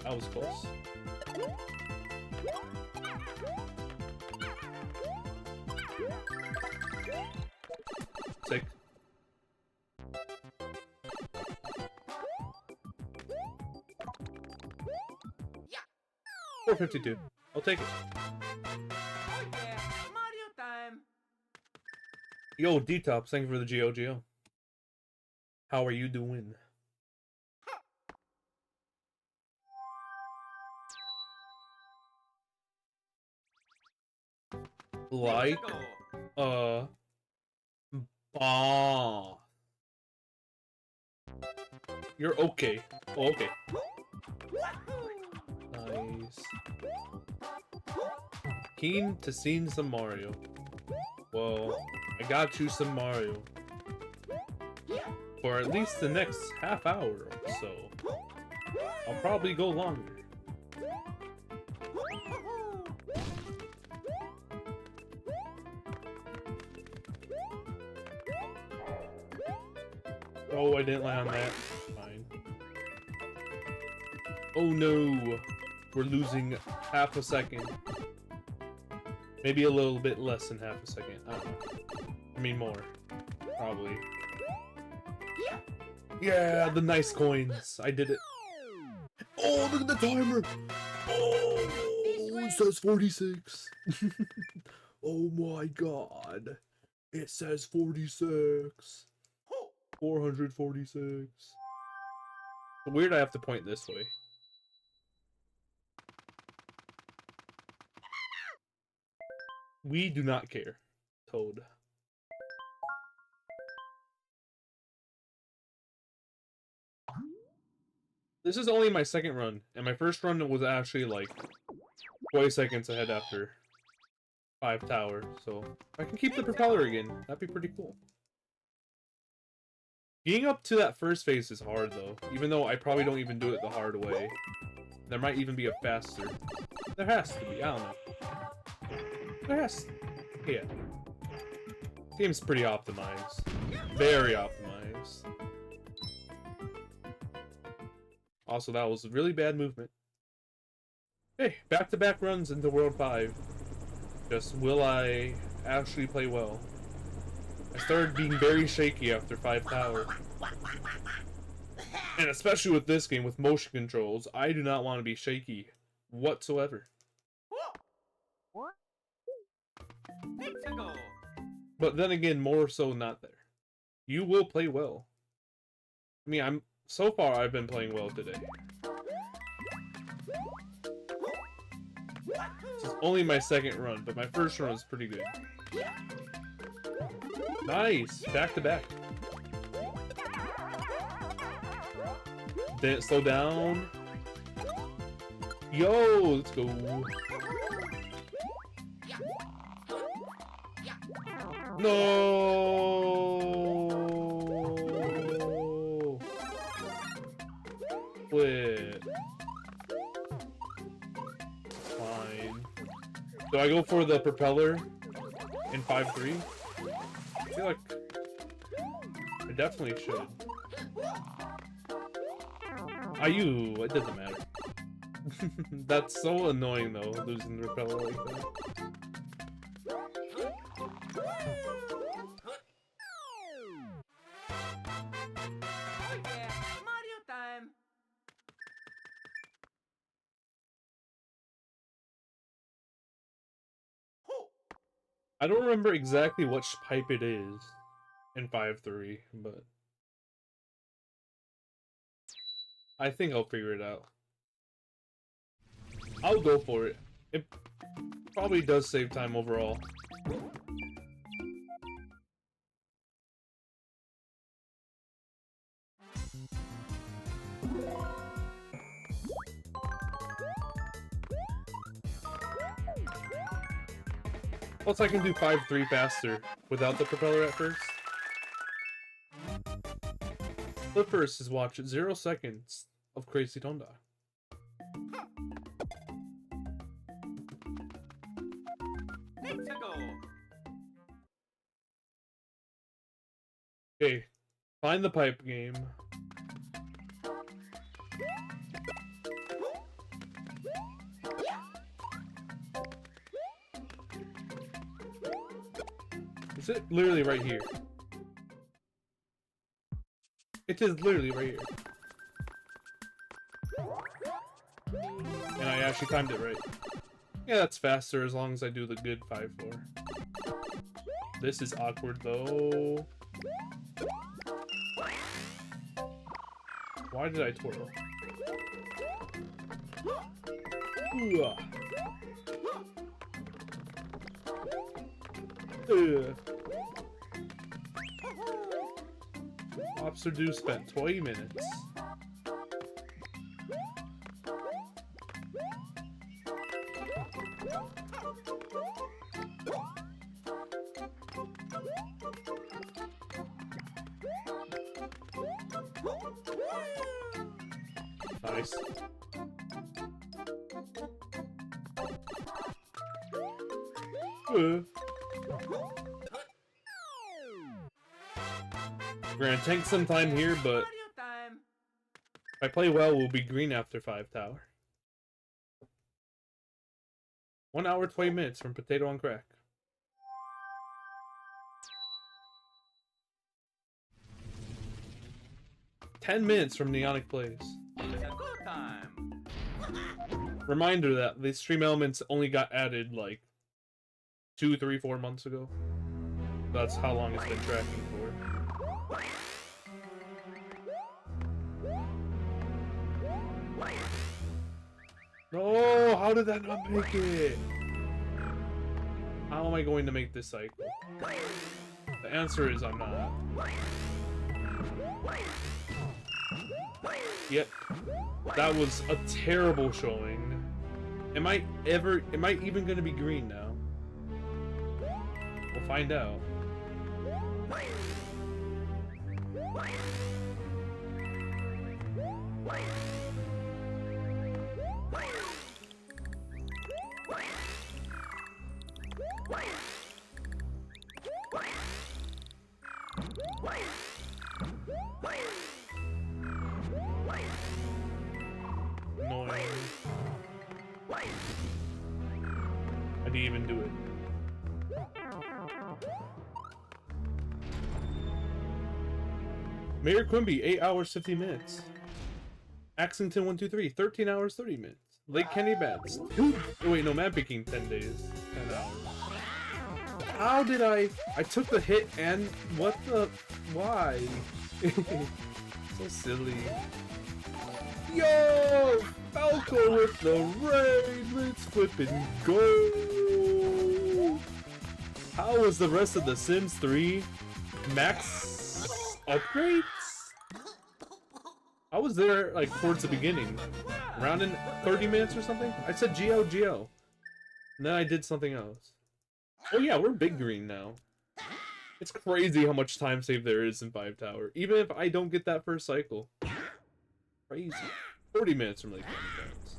That was close. Sick. Yeah. 452. I'll take it. Oh yeah, Mario time. Yo, D-Tops, thank you for the GOGO. How are you doing? Like, Let's bah. You're okay. Oh, okay. Nice. Keen to seeing some Mario. Well, I gotta choose some Mario. For at least the next half hour or so. I'll probably go longer. Oh, I didn't land on that. Fine. Oh no! We're losing half a second. Maybe a little bit less than half a second. I don't know. I mean more. Probably. Yeah, the nice coins. I did it. Oh, look at the timer! Oh, it says 46. Oh my god. It says 46. 446. Weird I have to point this way. We do not care. Toad. This is only my second run, and my first run was actually like 20 seconds ahead after 5 tower, so if I can keep the propeller again, that'd be pretty cool. Getting up to that first phase is hard though, even though I probably don't even do it the hard way. There might even be a faster. There has to be, I don't know. There has to. Yeah. Game's pretty optimized. Very optimized. Also, that was really bad movement. Hey, back-to-back runs into World 5. Just, will I actually play well? I started being very shaky after 5 tower. And especially with this game, with motion controls, I do not want to be shaky whatsoever. Let's go. But then again, more so not there. You will play well. I mean, so far I've been playing well today. This is only my second run, but my first run was pretty good. Nice! Back to back. Didn't slow down. Yo, let's go. No. Quit. Fine. Do I go for the propeller in 5-3? I feel like I definitely should. It doesn't matter. That's so annoying though, losing the propeller like that. Oh yeah, Mario time. I don't remember exactly which pipe it is in 5-3, but I think I'll figure it out. I'll go for it. It probably does save time overall. Plus, I can do 5-3 faster without the propeller at first. The first is watch 0 seconds of Crazy Tonda. Let's go. Okay, find the pipe game. Is it literally right here? It is literally right here. And I actually timed it right. Yeah, that's faster as long as I do the good 5-4. This is awkward though. Why did I twirl? Ooh. Officer Do spent 20 minutes. Nice. We're gonna take some time here, but Mario time. if I play well, we'll be green after 5 tower. 1 hour 20 minutes from Potato on Crack. $10 from Neonic Plays. It's a good time. Reminder that the stream elements only got added like 2, 3, 4 months ago. That's how long it's been tracking for. No, how did that not make it? How am I going to make this cycle? The answer is I'm not. Yep. That was a terrible showing. Am I even gonna be green now? We'll find out. Annoying. I didn't even do it. Mayor Quimby, 8 hours 50 minutes. Axington 123, 13 hours 30 minutes. Lake Kenny Bats. Oh, wait, no, Mad Picking 10 days. 10 hours. How did I took the hit and what the why? So silly. Yo! Falco with the raid! Let's flip and go! How was the rest of the Sims 3 max upgrades? I was there like towards the beginning. Around in 30 minutes or something? I said Geo. And then I did something else. Oh yeah, we're big green now. It's crazy how much time save there is in 5 Tower. Even if I don't get that first cycle. Crazy. 40 minutes from like 20 minutes.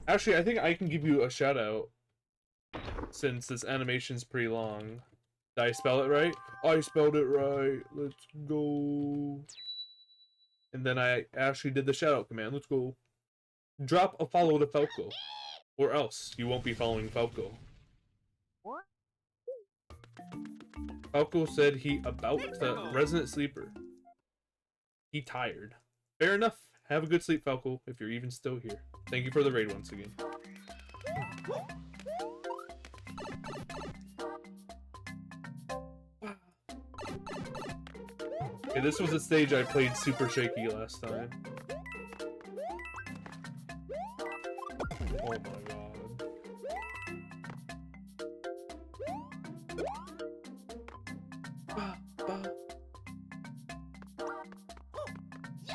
Actually, I think I can give you a shout out. Since this animation's pretty long. Did I spell it right? I spelled it right. Let's go. And then I actually did the shout out command. Let's go. Drop a follow to Falco. Or else you won't be following Falco. Falco said he about the Resident Sleeper. He tired. Fair enough. Have a good sleep, Falco, if you're even still here. Thank you for the raid once again. Okay, this was a stage I played super shaky last time.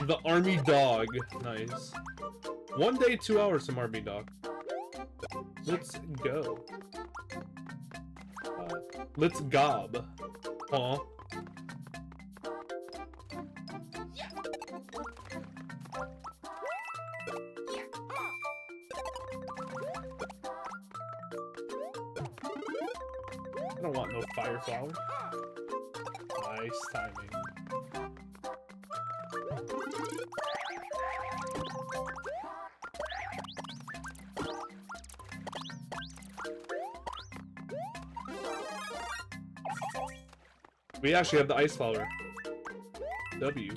The army dog. Nice. 1 day, 2 hours from army dog. Let's go. Let's gob. Huh? I don't want no fire flower. Nice timing. We actually have the ice flower. W.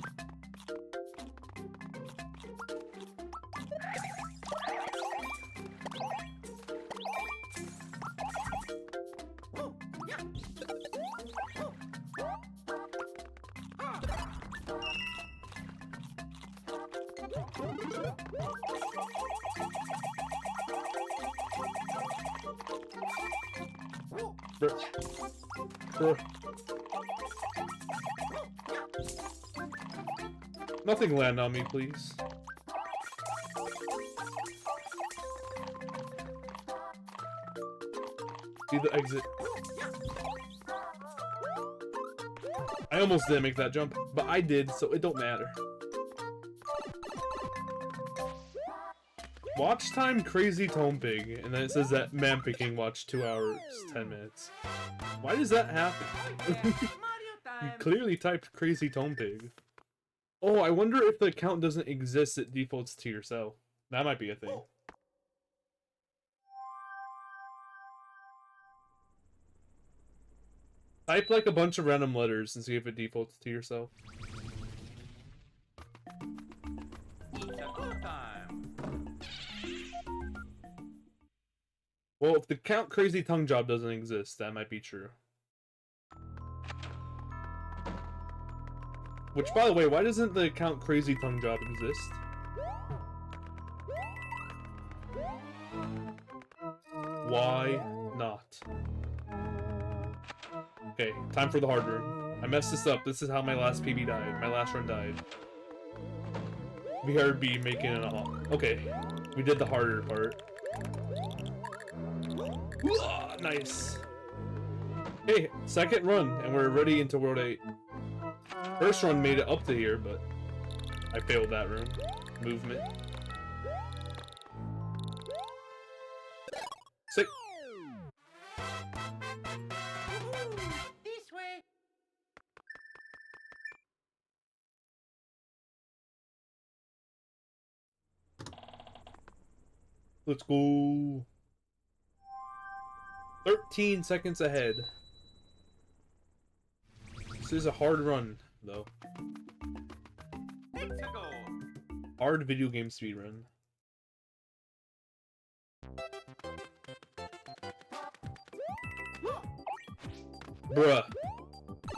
Nothing land on me, please. See the exit. I almost didn't make that jump, but I did, so it don't matter. Watch time crazy tone pig, and then it says that man picking watch 2 hours 10 minutes. Why does that happen? You clearly typed crazy tone pig. Oh, I wonder if the account doesn't exist, it defaults to yourself. That might be a thing. Type like a bunch of random letters and see if it defaults to yourself. Well, if the count crazy tongue job doesn't exist, that might be true. Which, by the way, why doesn't the account crazy tongue job exist? Why not? Okay, time for the hard run. I messed this up. This is how my last PB died. My last run died. BRB making it all. Okay, we did the harder part. Nice. Hey, second run, and we're ready into World 8. First run made it up to here, but I failed that run. Movement. Sick. This way. Let's go. 13 seconds ahead. This is a hard run, though. Hard video game speedrun. Bruh.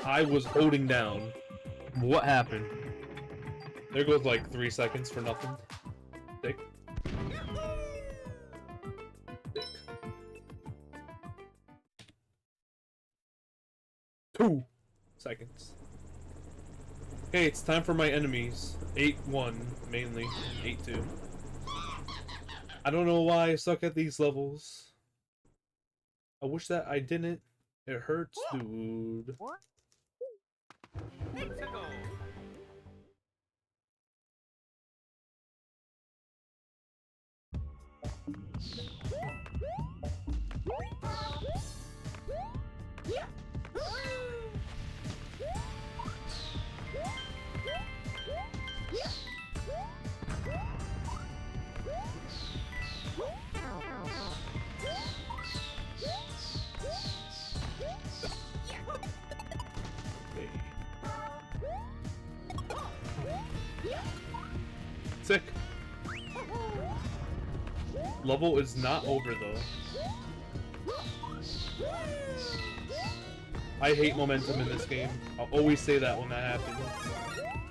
I was holding down. What happened? There goes like 3 seconds for nothing. Sick. 2 seconds. Okay, it's time for my enemies. 8-1, mainly. 8-2. I don't know why I suck at these levels. I wish that I didn't. It hurts, dude. Sick. Level is not over though. I hate momentum in this game. I'll always say that when that happens.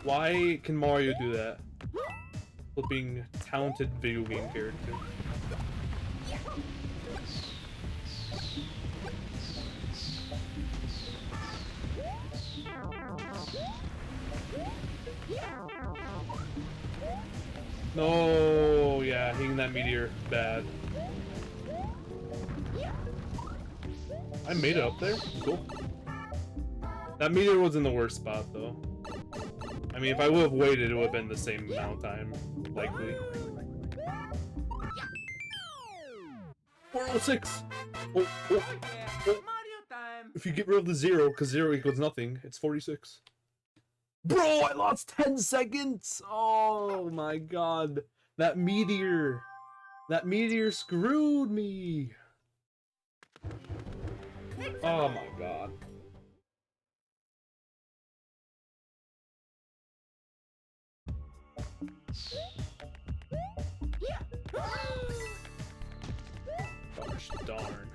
Why can Mario do that? Flipping talented video game character. No, yeah, hitting that meteor, bad. I made it up there? Cool. That meteor was in the worst spot, though. I mean, if I would have waited, it would have been the same amount of time, likely. 406! Oh, Yeah, Mario time. if you get rid of the 0, because 0 equals nothing, it's 46. Bro, I lost 10 seconds! Oh my god. That meteor screwed me! Oh my god. Gosh darn.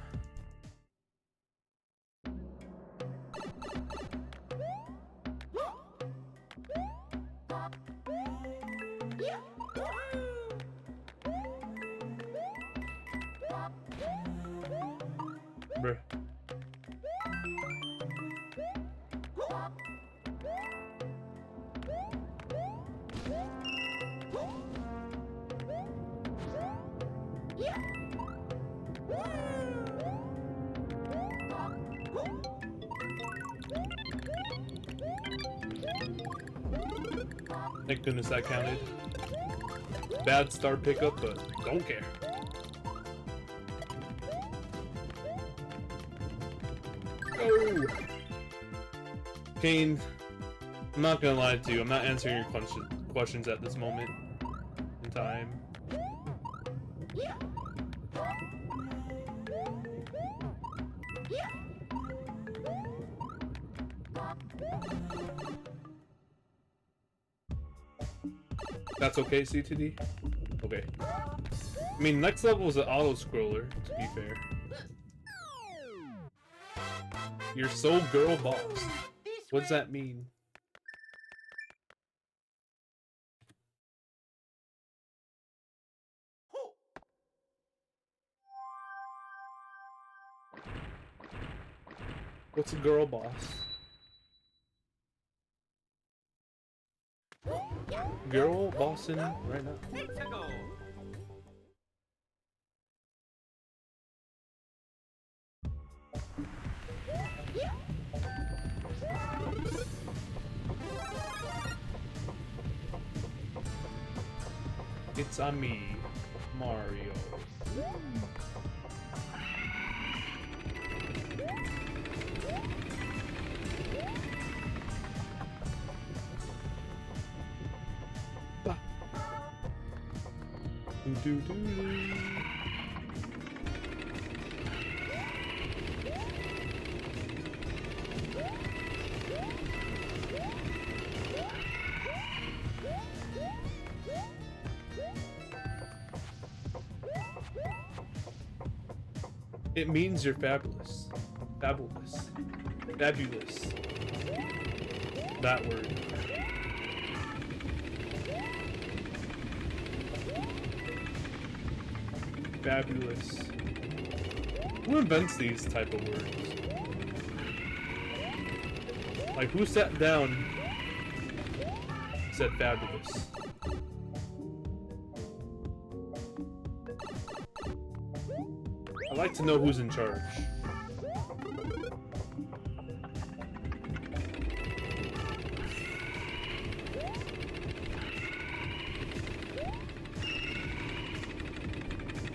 Bruh. Thank goodness that counted. Bad start pickup, but don't care. Go! Kane, I'm not gonna lie to you, I'm not answering your questions at this moment in time. That's okay, CTD? Okay. I mean, next level is an auto-scroller, to be fair. You're so girl boss. What does that mean? What's a girl boss? Girl bossing right now. Let's go. It's on me, Mario. Do, do, do. It means you're fabulous. Fabulous. Fabulous. That word. Fabulous. Who invents these type of words? Like, who sat down and said fabulous? I'd like to know who's in charge.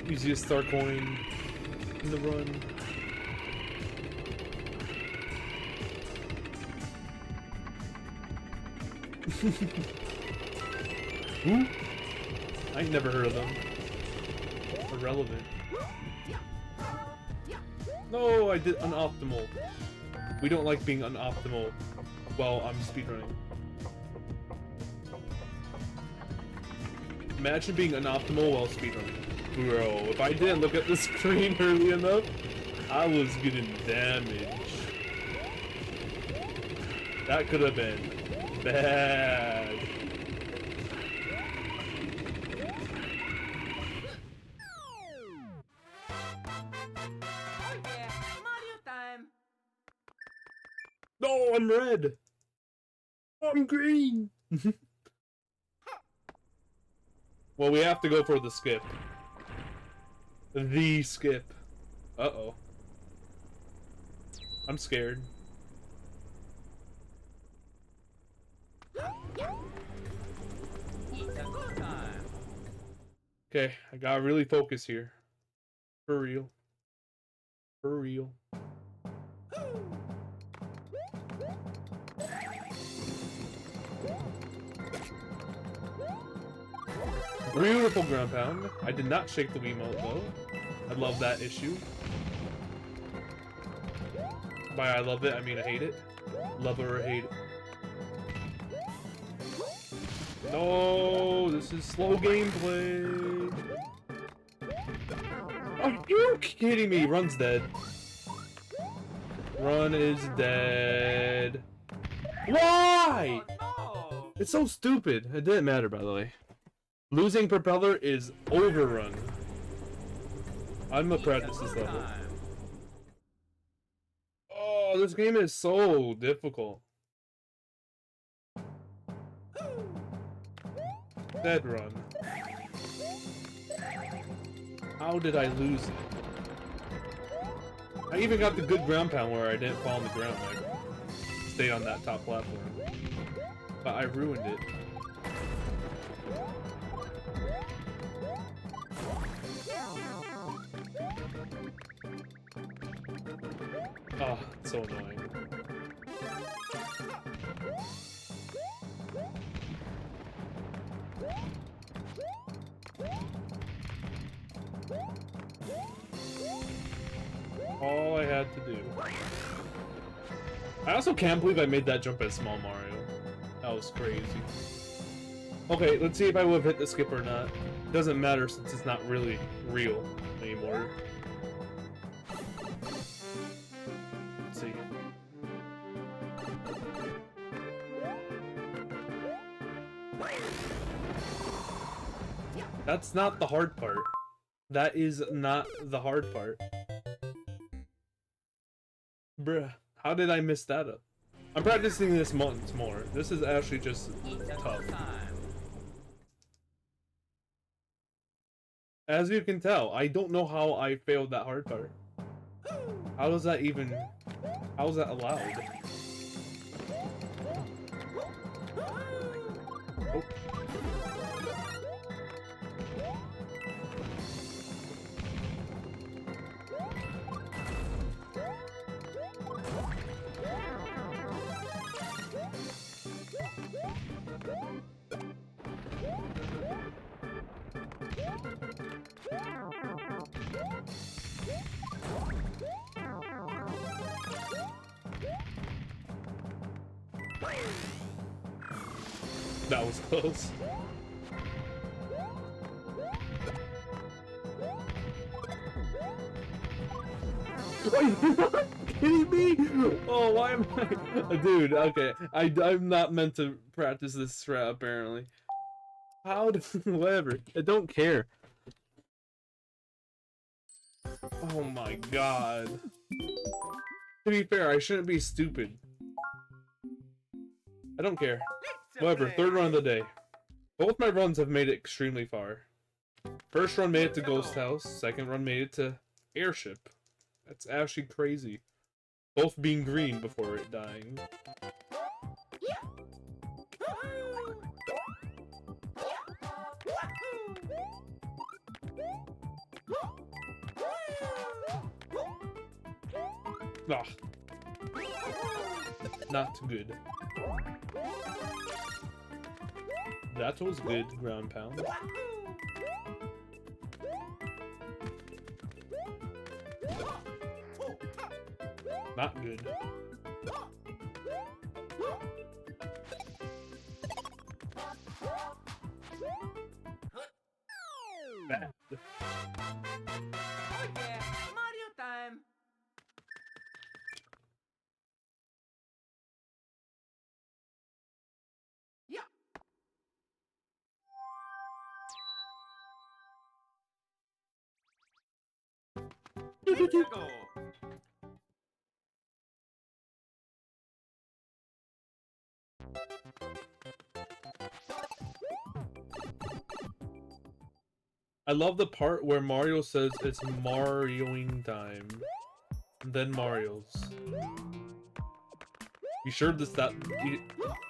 Easiest star coin in the run. Who? I ain't never heard of them. Irrelevant. No, I did unoptimal. We don't like being unoptimal while I'm speedrunning. Imagine being unoptimal while speedrunning. Bro, if I didn't look at the screen early enough, I was getting damaged. That could have been bad. Oh yeah, Mario time. No, I'm red. I'm green. Well, we have to go for the skip. The skip. Uh-oh. I'm scared. It's a good time. Okay, I gotta really focus here. For real. For real. Beautiful ground pound. I did not shake the Wiimote though. I love that issue. By I love it, I mean I hate it. Love it or hate it. No, this is slow gameplay. Are you kidding me? Run's dead. Run is dead. Why? Oh, no. It's so stupid. It didn't matter, by the way. Losing propeller is overrun. I'm gonna practice this level. Oh, this game is so difficult. Dead run. How did I lose it? I even got the good ground pound where I didn't fall on the ground. I stayed on that top platform. But I ruined it. Oh, it's so annoying. All I had to do. I also can't believe I made that jump as Small Mario. That was crazy. Okay, let's see if I would have hit the skip or not. Doesn't matter since it's not really real anymore. Let's see. That's not the hard part. That is not the hard part. Bruh, how did I miss that up? I'm practicing this months more. This is actually just tough. As you can tell, I don't know how I failed that hard part. How does that even... How is that allowed? Oh. That was close. Are you kidding me? Oh, why am I... Dude, okay. I'm not meant to practice this strat, apparently. How do... Whatever. I don't care. Oh my god. To be fair, I shouldn't be stupid. I don't care. Whatever, third run of the day. Both my runs have made it extremely far. First run made it to Ghost House, second run made it to Airship. That's actually crazy. Both being green before it dying. Ah. Not good. That was good, ground pound. Not good. Bad. Oh yeah, Mario time. Yeah. Let's go. I love the part where Mario says it's Marioing time. And then Mario's. You sure I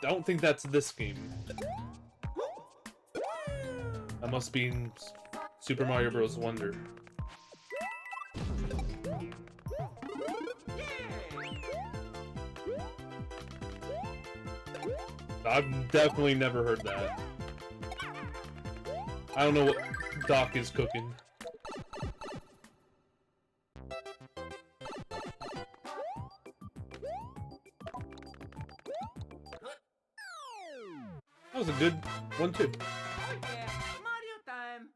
don't think that's this game. That must be in Super Mario Bros. Wonder. I've definitely never heard that. I don't know what Doc is cooking. That was a good one too. Oh yeah, Mario time.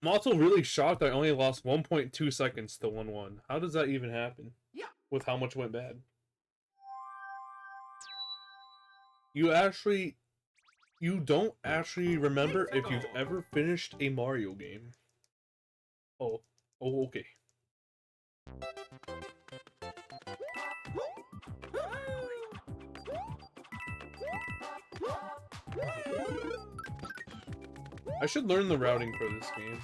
I'm also really shocked I only lost 1.2 seconds to 1-1. How does that even happen? Yeah. With how much went bad? You don't actually remember if you've ever finished a Mario game. Oh, okay. I should learn the routing for this game.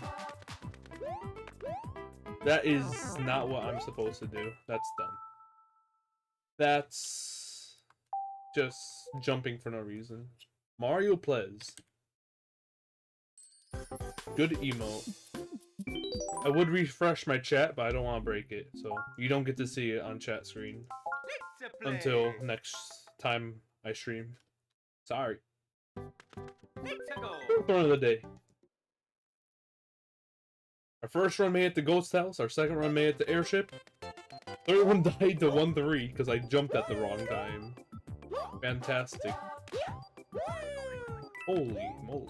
That is not what I'm supposed to do. That's dumb. That's just jumping for no reason. Mario Plays. Good emote. I would refresh my chat, but I don't want to break it, so you don't get to see it on chat screen Let's play. until next time I stream. Sorry. Let's go. First run of the day. Our first run made it to Ghost House, our second run made it to Airship. Third one died to 1-3 because I jumped at the wrong time. Fantastic. Holy moly.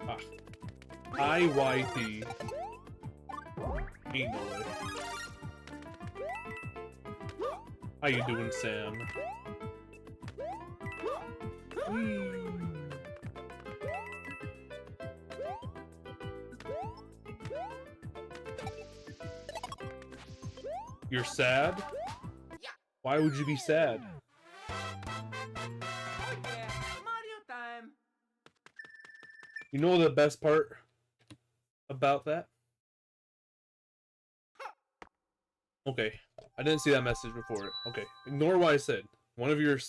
Ah. IYT. Ain't no way. How you doing, Sam? Whee. You're sad? Why would you be sad? Oh yeah, Mario time. You know the best part about that? Okay, I didn't see that message before. Okay, ignore what I said. One of your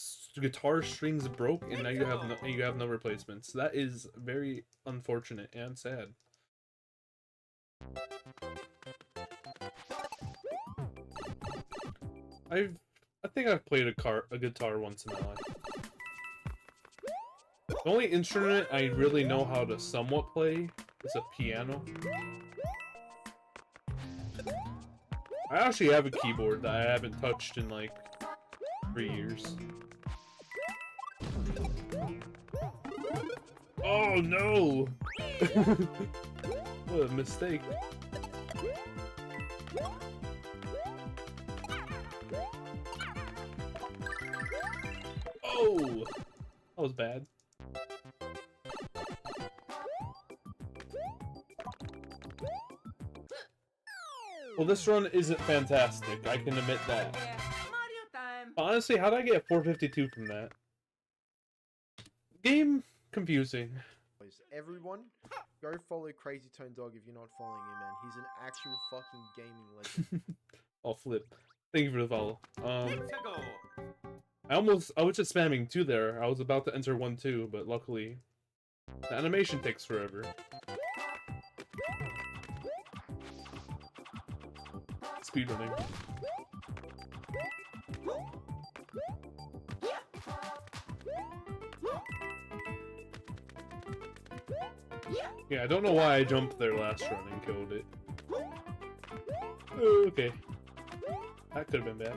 guitar strings broke, and now you have no replacements. That is very unfortunate and sad. I think I've played a guitar once in my life. The only instrument I really know how to somewhat play is a piano. I actually have a keyboard that I haven't touched in like 3 years. Oh no! What a mistake. Oh! That was bad. Well, this run isn't fantastic, I can admit that. Yeah, Mario time. But honestly, how did I get 452 from that? Game confusing. Everyone, go follow Crazy Tone Dog if you're not following him, man. He's an actual fucking gaming legend. I'll flip. Thank you for the follow. Let's go. I was just spamming 2 there. I was about to enter 1-2, but luckily the animation takes forever. Speedrunning. Yeah, I don't know why I jumped there last run and killed it. Oh, okay. That could have been bad.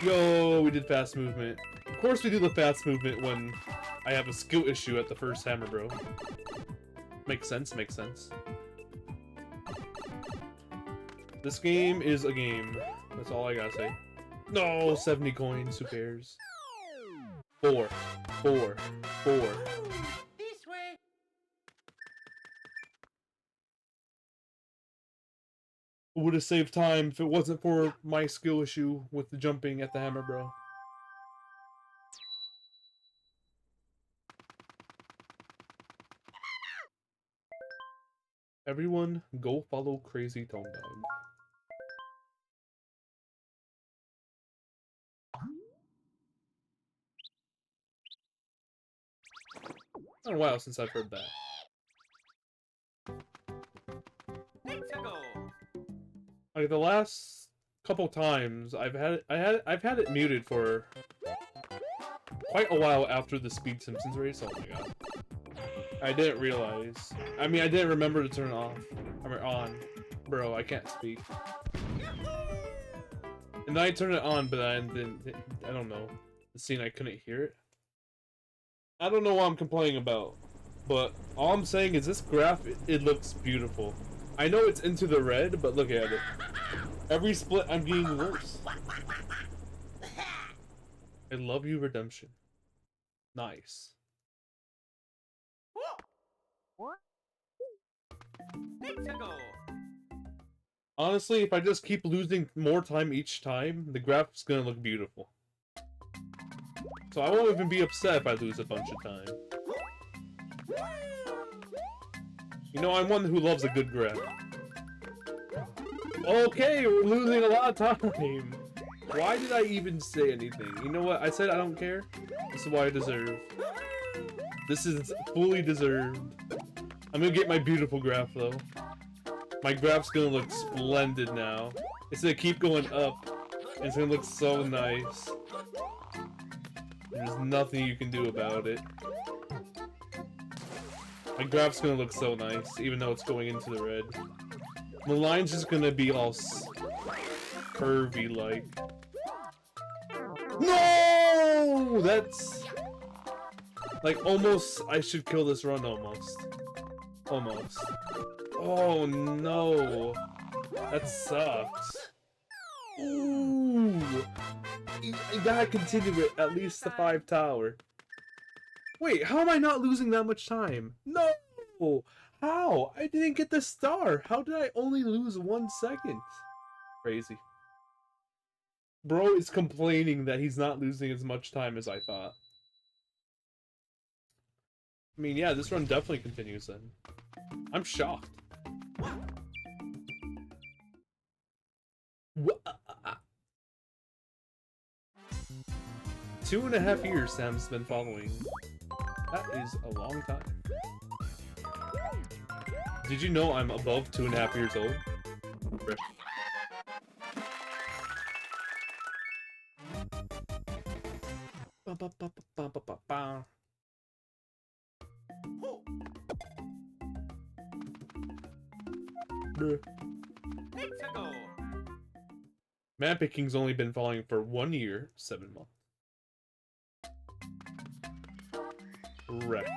Yo, we did fast movement. Of course we do the fast movement when I have a skill issue at the first hammer, bro. Makes sense, makes sense. This game is a game. That's all I gotta say. No, 70 coins, who cares? 4, 4, 4. This way. would have saved time if it wasn't for my skill issue with the jumping at the hammer, bro. Everyone, go follow Crazy Tone Dog. It's been a while since I've heard that. Let's go. Like the last couple times, I've had it muted for quite a while after the Speed Simpsons race. Oh my god. I didn't realize. I mean, I didn't remember to turn it off. Or on. Bro, I can't speak. And then I turned it on, but I don't know. The scene, I couldn't hear it. I don't know what I'm complaining about. But all I'm saying is this graph, it looks beautiful. I know it's into the red, but look at it. Every split, I'm getting worse. I love you, Redemption. Nice. Let's go. Honestly, if I just keep losing more time each time, the graph's gonna look beautiful. So I won't even be upset if I lose a bunch of time. You know, I'm one who loves a good graph. Okay, we're losing a lot of time. Why did I even say anything? You know what? I said I don't care. This is what I deserve. This is fully deserved. I'm gonna get my beautiful graph though. My graph's gonna look splendid now. It's gonna keep going up. And it's gonna look so nice. There's nothing you can do about it. My graph's gonna look so nice, even though it's going into the red. The line's just gonna be all curvy like. No! That's like almost. I should kill this run almost. Almost. Oh no. That sucks. Ooh. You gotta continue it at least the 5 tower. Wait, how am I not losing that much time? No! How? I didn't get the star. How did I only lose 1 second? Crazy. Bro is complaining that he's not losing as much time as I thought. I mean, yeah, this run definitely continues then. I'm shocked. What? 2.5 years Sam's been following. That is a long time. Did you know I'm above 2.5 years old? Rip. Bruh. Let's go. Man picking's only been following for 1 year, 7 months. Wrecked.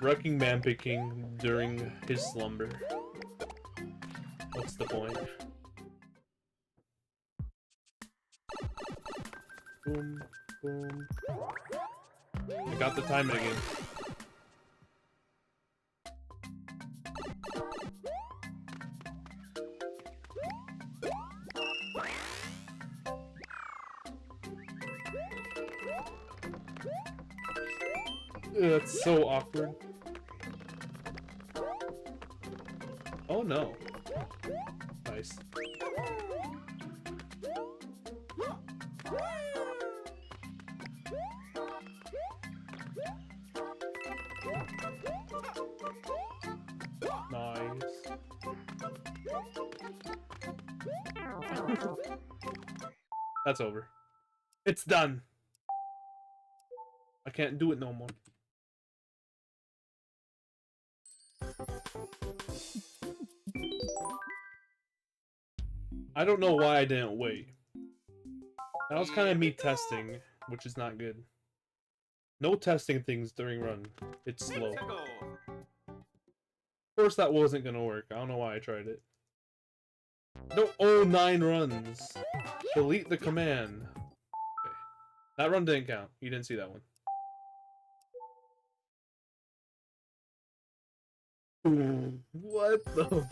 Wrecking man picking during his slumber. What's the point? Boom, boom. I got the timing again. Ugh, that's so awkward. Oh no. Nice. Nice. That's over. It's done. I can't do it no more. I don't know why I didn't wait. That was kind of me testing, which is not good. No testing things during run. It's slow. Let's go. Of course that wasn't gonna work. I don't know why I tried it. No, oh, 9 runs. Delete the command. Okay. That run didn't count. You didn't see that one. What the?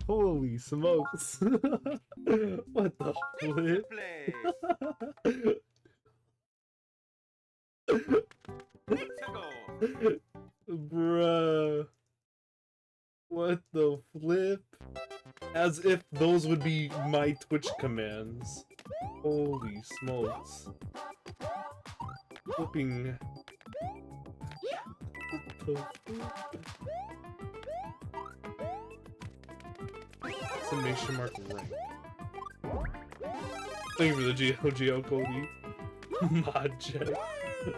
Holy smokes! What the flip? Play. Let's go. Bruh. What the flip? As if those would be my Twitch commands. Holy smokes. Flipping. What the flip? Exclamation mark rank. Thank you for the GOGO Cody. Mod check.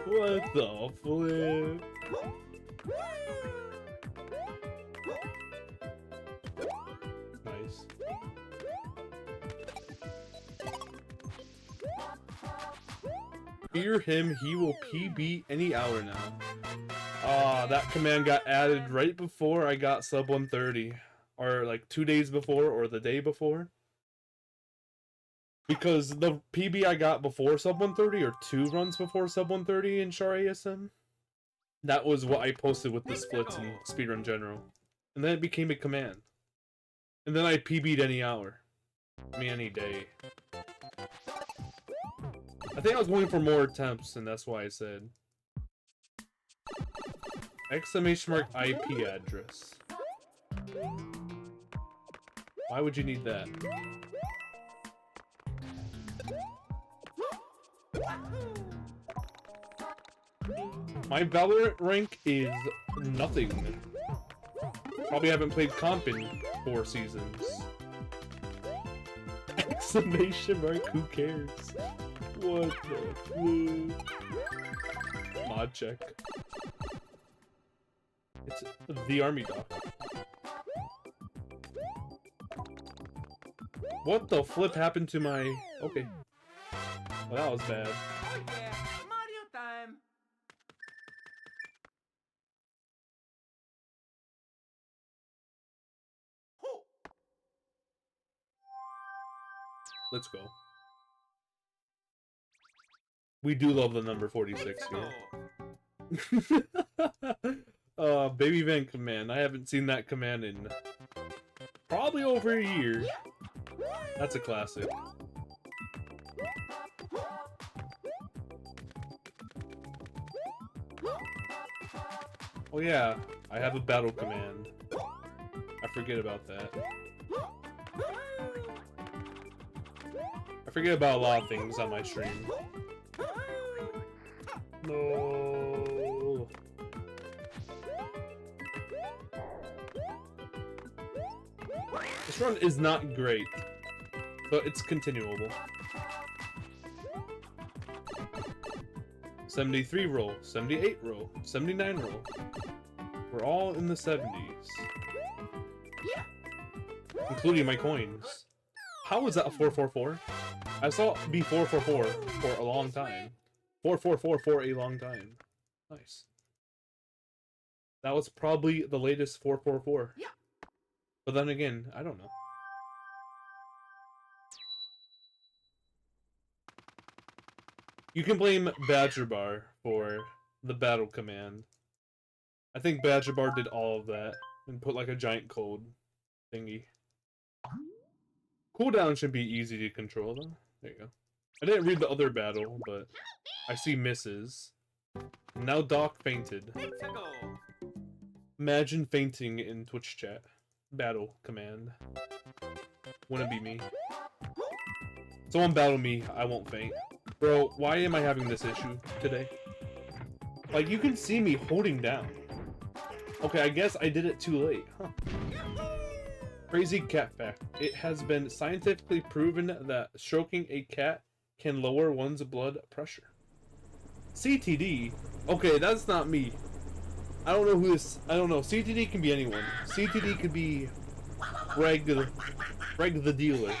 What the flip? Nice. Fear him, he will PB any hour now. Ah, that command got added right before I got sub 130. Or like 2 days before, or the day before. Because the PB I got before sub 130, or 2 runs before sub 130 in Char ASM, that was what I posted with the splits in Speedrun General. And then it became a command. And then I PB'd any hour. I mean, any day. I think I was going for more attempts, and that's why I said. Exclamation mark IP address. Why would you need that? My Valorant rank is nothing. Probably haven't played comp in 4 seasons. Exclamation mark, who cares? What the flip? Mod check. It's the army doc. What the flip happened to my... Okay. Well, that was bad. Oh yeah, Mario time. Ho. Let's go. We do love the number 46 Let's here. go. Baby Van command. I haven't seen that command in probably over a year. That's a classic. Oh yeah, I have a battle command. I forget about that. I forget about a lot of things on my stream. No. This run is not great, but it's continuable. 73 roll, 78 roll, 79 roll. We're all in the 70s. Including my coins. How was that a 444? I saw it be 444 for a long time. 444 for a long time. Nice. That was probably the latest 444. Yeah. But then again, I don't know. You can blame Badger Bar for the battle command. I think Badger Bar did all of that and put like a giant code thingy. Cooldown should be easy to control though. There you go. I didn't read the other battle, but I see misses. Now Doc fainted. Let's go. Imagine fainting in Twitch chat. Battle command. Wouldn't be me. Someone battle me, I won't faint. Bro, why am I having this issue today? Like, you can see me holding down. Okay, I guess I did it too late, huh? Crazy cat fact. It has been scientifically proven that stroking a cat can lower one's blood pressure. CTD? Okay, that's not me. I don't know who this... I don't know. CTD can be anyone. CTD could be... Greg the dealer.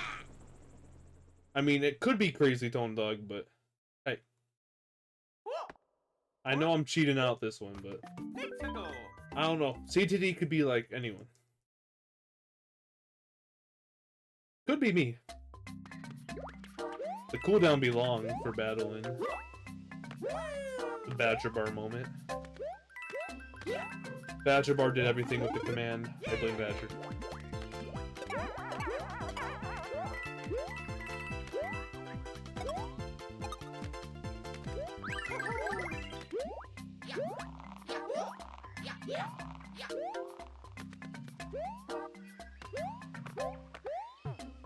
I mean, it could be Crazy Tone Dog, but... Hey. I know I'm cheating out this one, but... Let's go. I don't know. CTD could be like anyone. Could be me. The cooldown be long for battling. The Badger Bar moment. Badger Bar did everything with the command. I blame Badger.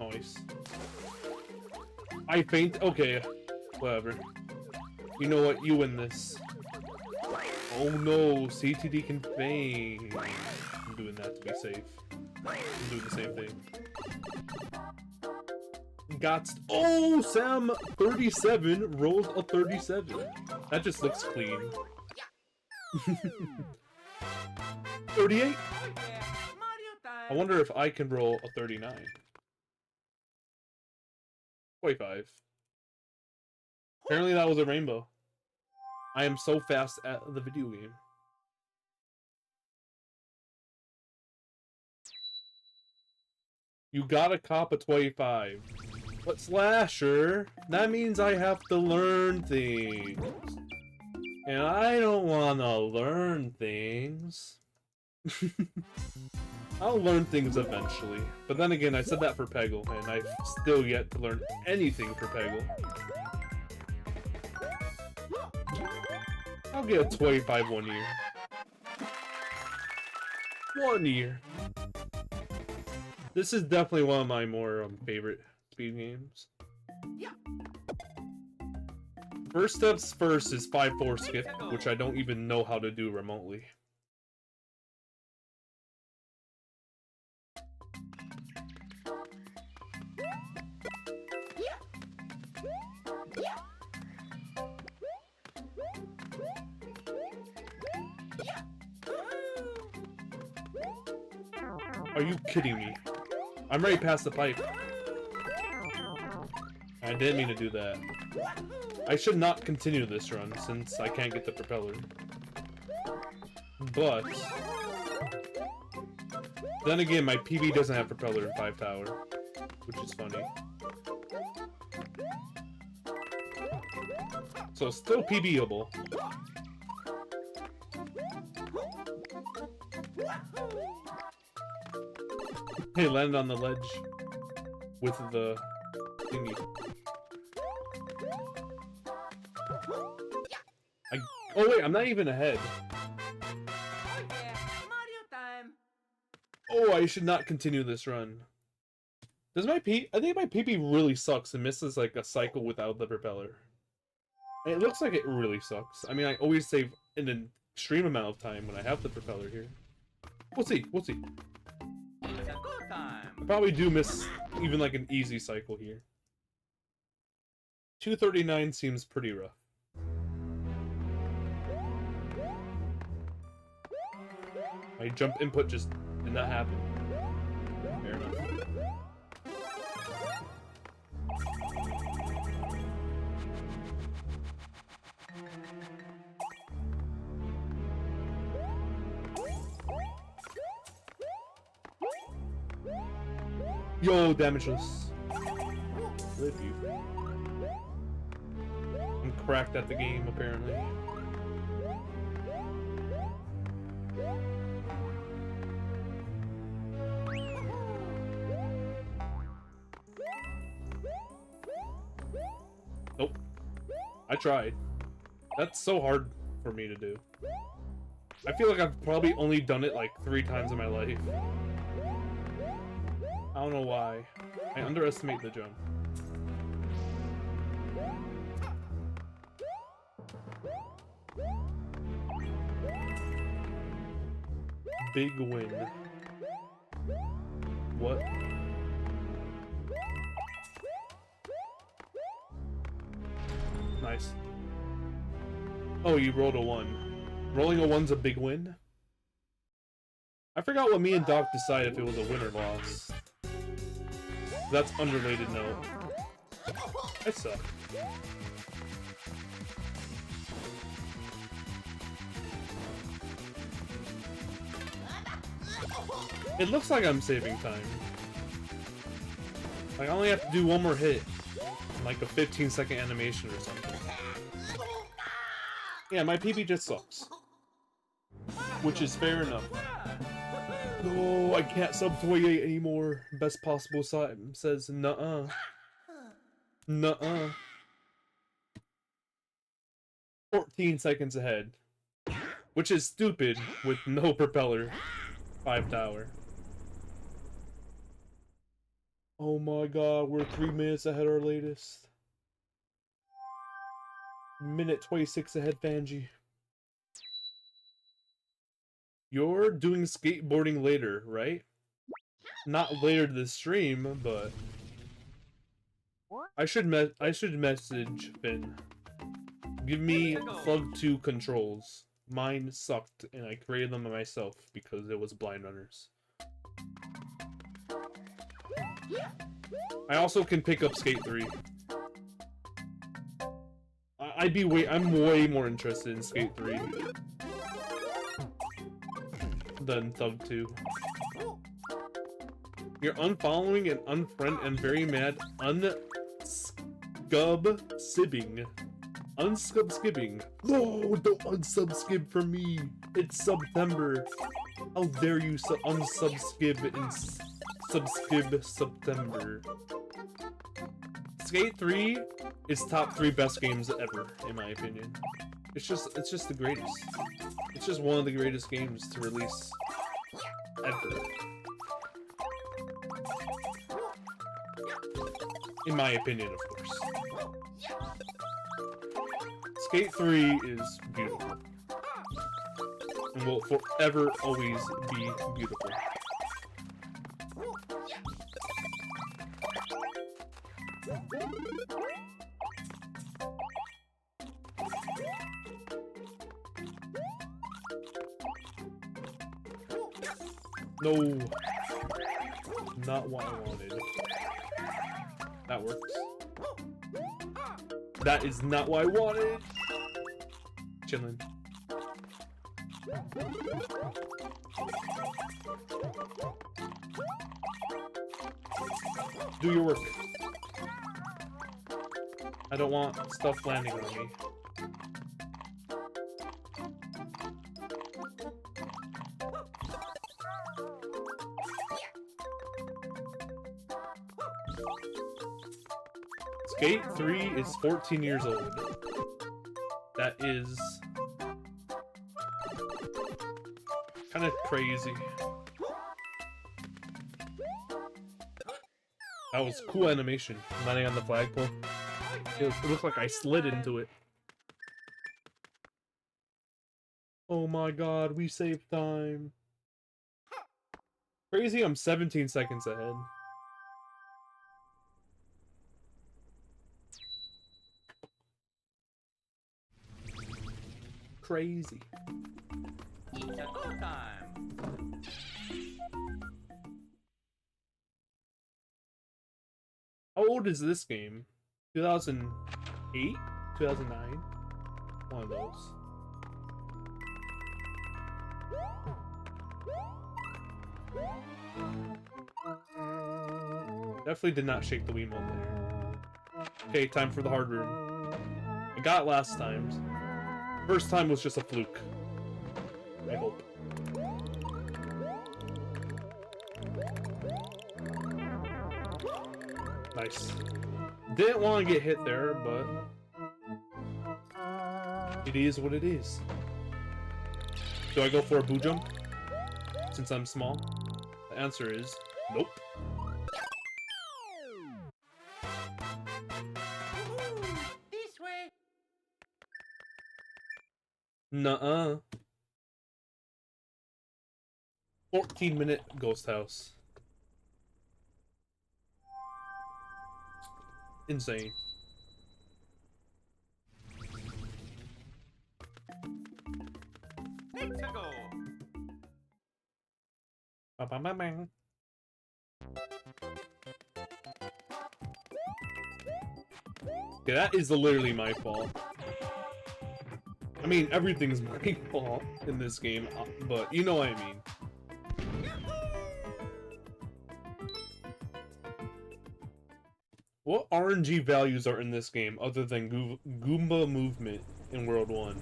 Nice. I faint. Okay, whatever. You know what? You win this. Oh no, CTD can faint. I'm doing that to be safe. I'm doing the same thing. Got. Oh, Sam 37 rolled a 37. That just looks clean. 38. I wonder if I can roll a 39. 25. Apparently that was a rainbow. I am so fast at the video game. You gotta cop a 25. But Slasher, that means I have to learn things. And I don't wanna learn things. I'll learn things eventually. But then again, I said that for Peggle, and I've still yet to learn anything for Peggle. I'll get a 25 1 year. 1 year. This is definitely one of my more favorite speed games. First steps first is 5-4 skip, which I don't even know how to do remotely. Are you kidding me? I'm ready past the pipe. I didn't mean to do that. I should not continue this run since I can't get the propeller. But then again, my PB doesn't have propeller in 5 tower, which is funny. So still PBable. Hey, landed on the ledge with the thingy. Oh wait, I'm not even ahead. Oh, I should not continue this run. Does my I think my PP really sucks and misses like a cycle without the propeller. And it looks like it really sucks. I mean, I always save an extreme amount of time when I have the propeller here. We'll see. We'll see. I probably do miss even like an easy cycle here. 239 seems pretty rough. My jump input just did not happen. Fair enough. Yo, damageless. Live you. I'm cracked at the game, apparently. Nope. I tried. That's so hard for me to do. I feel like I've probably only done it like 3 times in my life. I don't know why. I underestimate the jump. Big win. What? Nice. Oh, you rolled a 1. Rolling a 1's a big win? I forgot what me and Doc decided if it was a win or loss. That's unrelated note. I suck. It looks like I'm saving time. Like I only have to do 1 more hit. Like a 15-second animation or something. Yeah, my PB just sucks. which is fair enough. No, I can't sub 28 anymore. Best possible time says nuh-uh. Nuh-uh. 14 seconds ahead. Which is stupid with no propeller. 5 tower. Oh my god, we're 3 minutes ahead our latest. Minute 26 ahead, Fanji. You're doing skateboarding later, right? Not later this stream, but I should message Finn. Give me Plug 2 controls. Mine sucked, and I created them myself because it was blind runners. I also can pick up Skate 3. I'm way more interested in Skate 3 than Thug 2. You're unfollowing and unfriend and very mad unscub-sibbing. Unscub-skibbing. No, don't unsubskib for me. It's September. How dare you unsubskib in subskib September. Skate 3 is top 3 best games ever, in my opinion. It's just the greatest. It's just one of the greatest games to release ever. In my opinion, of course. Skate 3 is beautiful. And will forever always be beautiful. No. Not what I wanted. That works. That is not what I wanted. Chillin'. Do your work. I don't want stuff landing on me. Skate 3 is 14 years old. That is kind of crazy. That was cool animation, landing on the flagpole. It looked like I slid into it. Oh my god, we saved time. Crazy, I'm 17 seconds ahead. Crazy. It's a go time. How old is this game? 2008? 2009? One of those. Definitely did not shake the Wiimote there. Okay, time for the hard room. I got it last time. First time was just a fluke. I hope. Nice. Didn't want to get hit there, but it is what it is. Do I go for a boo jump? Since I'm small? The answer is nope. This way. Nuh-uh. 14-minute ghost house. Insane. Let's go. Ba-ba-ba-bang. Yeah, that is literally my fault. I mean, everything's my fault in this game, but you know what I mean. What RNG values are in this game other than Goomba movement in World 1?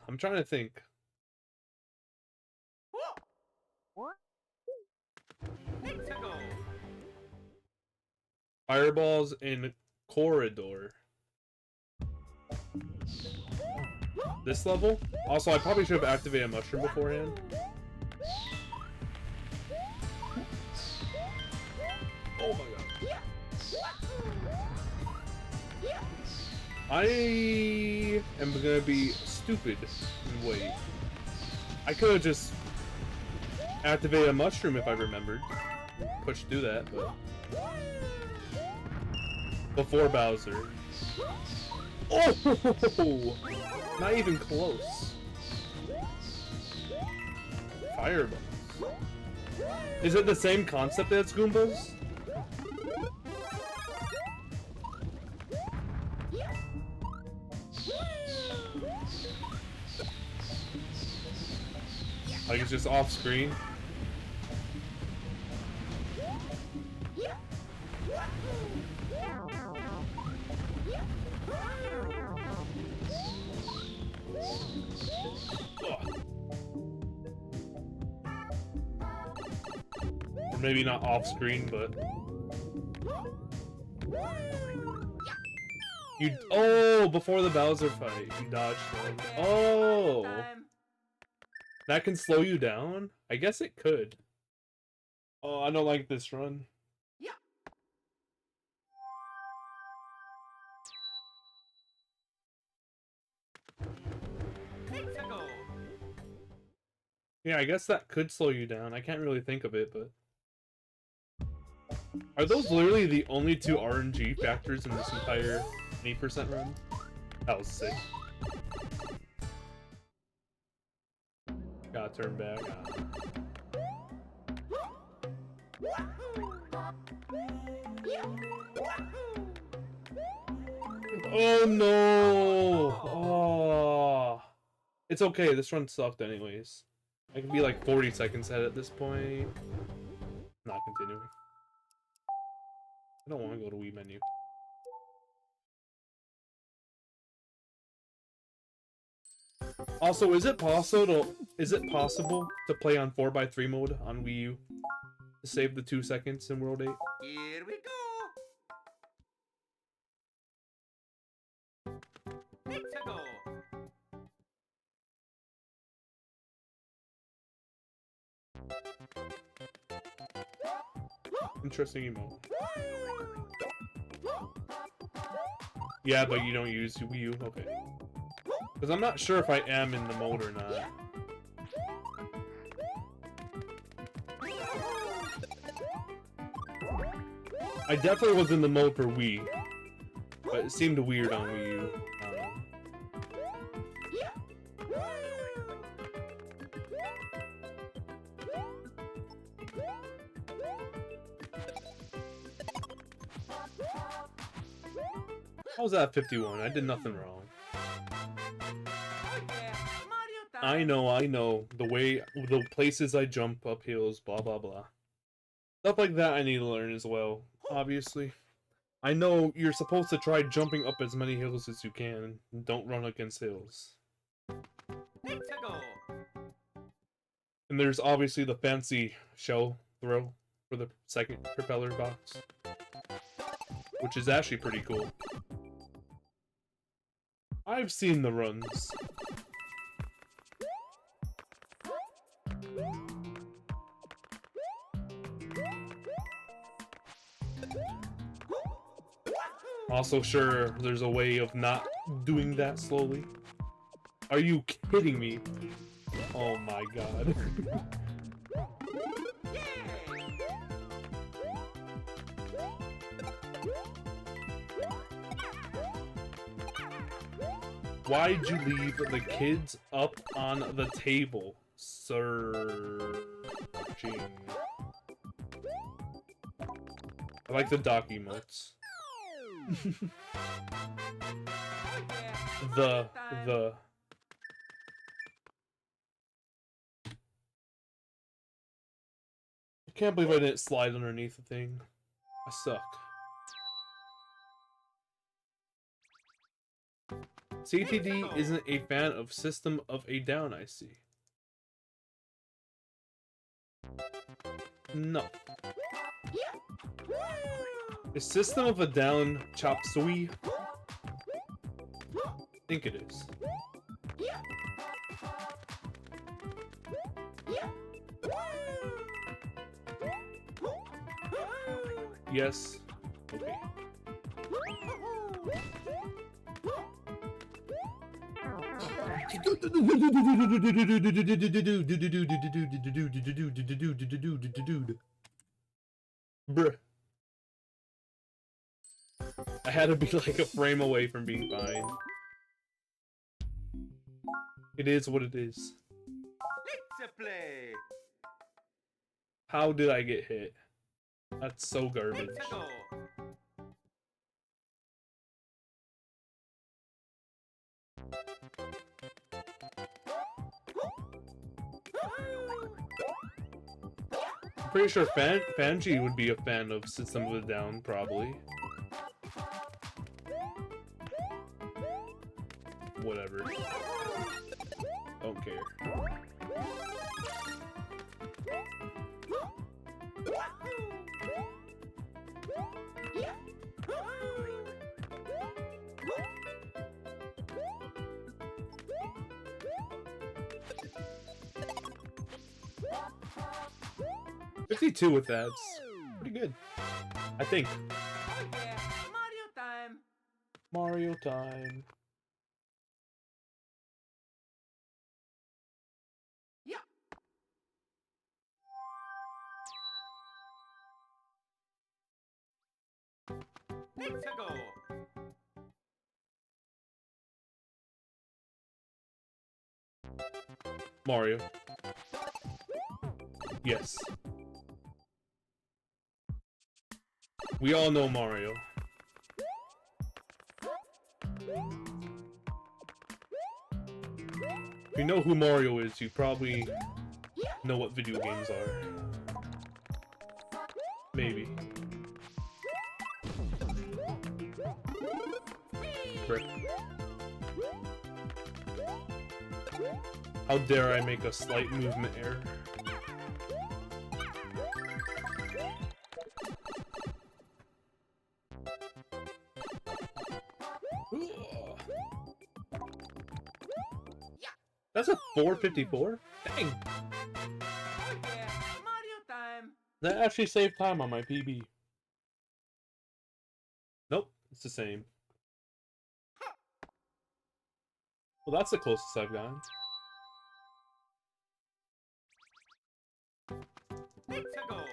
I'm trying to think. Hexagon. Fireballs in corridor. This level? Also, I probably should have activated a mushroom beforehand. Oh my god. I am gonna be stupid and wait. I could have just activated a mushroom if I remembered. Push do that, but before Bowser. Oh! Not even close. Fireballs. Is it the same concept as Goombas? Like it's just off screen? Or maybe not off screen, but you. Oh, before the Bowser fight, you dodged them. Oh, that can slow you down? I guess it could. Oh, I don't like this run. Yeah, I guess that could slow you down. I can't really think of it, but... Are those literally the only two RNG factors in this entire 8% run? That was sick. Gotta turn back on. Oh no! Oh. It's okay, this run sucked anyways. I can be like 40 seconds ahead at this point. Not continuing. I don't want to go to Wii menu. Also, is it possible to play on 4x3 mode on Wii U to save the 2 seconds in World 8? Here we go. Hexagon. Interesting emote. Yeah, but you don't use Wii U? Okay. Because I'm not sure if I am in the mode or not. I definitely was in the mode for Wii. But it seemed weird on Wii U. I don't know. I was at 51. I did nothing wrong. I know. The places I jump up hills, blah, blah, blah. Stuff like that I need to learn as well, obviously. I know you're supposed to try jumping up as many hills as you can. Don't run against hills. And there's obviously the fancy shell throw for the second propeller box. Which is actually pretty cool. I've seen the runs. Also, sure, there's a way of not doing that slowly. Are you kidding me? Oh my god. Why'd you leave the kids up on the table? Searching. I like the dock emotes. the I can't believe I didn't slide underneath the thing. I suck. CTD isn't a fan of System of a Down, I see. No. Is System of a Down chop suey? I think it is. Yes. Okay. Bruh. I had to be like a frame away from being fine. It is what it is. Let's play. How did I get hit? That's so garbage. Let's go. Pretty sure Fanji would be a fan of System of a Down, probably. Whatever. Don't care. $52 with that. It's pretty good. I think. Oh yeah, Mario time. Mario time. Yeah. Let's go. Mario. Yes. We all know Mario. If you know who Mario is, you probably know what video games are. Maybe. Frick. How dare I make a slight movement error? That's a 454? Dang! Oh yeah, Mario time. That actually saved time on my PB. Nope, it's the same. Well, that's the closest I've gotten. Let's go.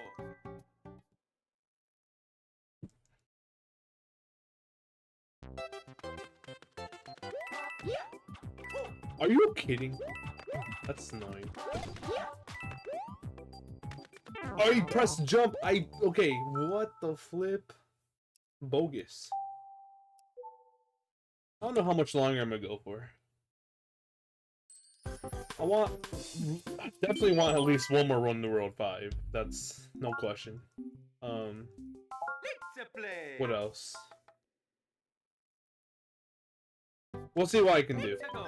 Are you kidding? That's annoying. I pressed jump. Okay, what the flip? Bogus. I don't know how much longer I'm gonna go for. I definitely want at least one more Run the World 5. That's no question. Let's play. What else? We'll see what I can do. Let's go.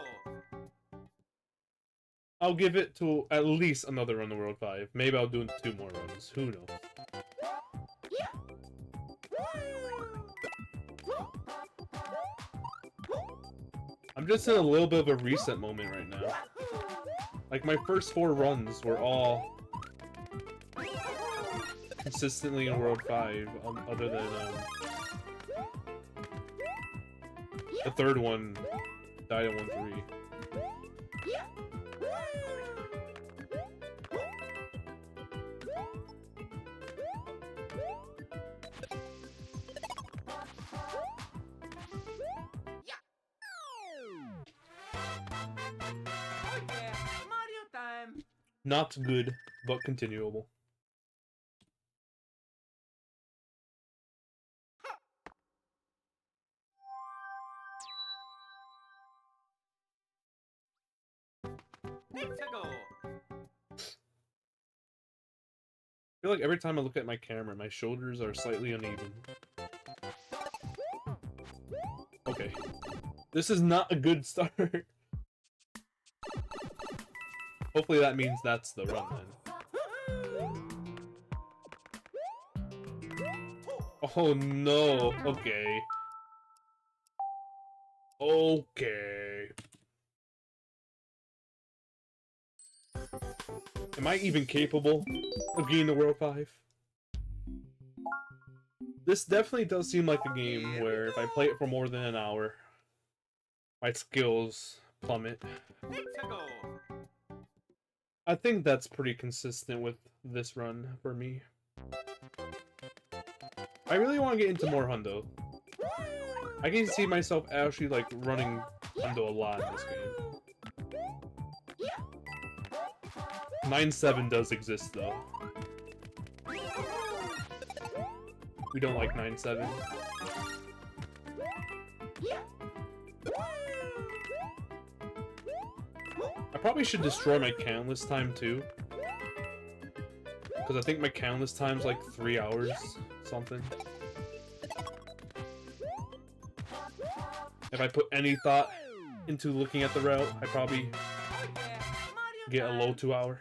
I'll give it to at least another Run the World 5. Maybe I'll do 2 more runs. Who knows? I'm just in a little bit of a reset moment right now. Like, my first 4 runs were all consistently in World 5, other than the third one died at 1-3. Oh yeah, Mario time. Not good, but continuable. Let's go. I feel like every time I look at my camera, my shoulders are slightly uneven. Okay. This is not a good start. Hopefully that means that's the run then. Oh no. Okay. Okay. Am I even capable of getting to World 5? This definitely does seem like a game where if I play it for more than an hour, my skills plummet. Let's go. I think that's pretty consistent with this run for me. I really want to get into more Hundo. I can see myself actually like running Hundo a lot in this game. 9-7 does exist though. We don't like 9-7. I probably should destroy my countless time too. Because I think my countless time's like 3 hours something. If I put any thought into looking at the route, I probably get a low 2 hour.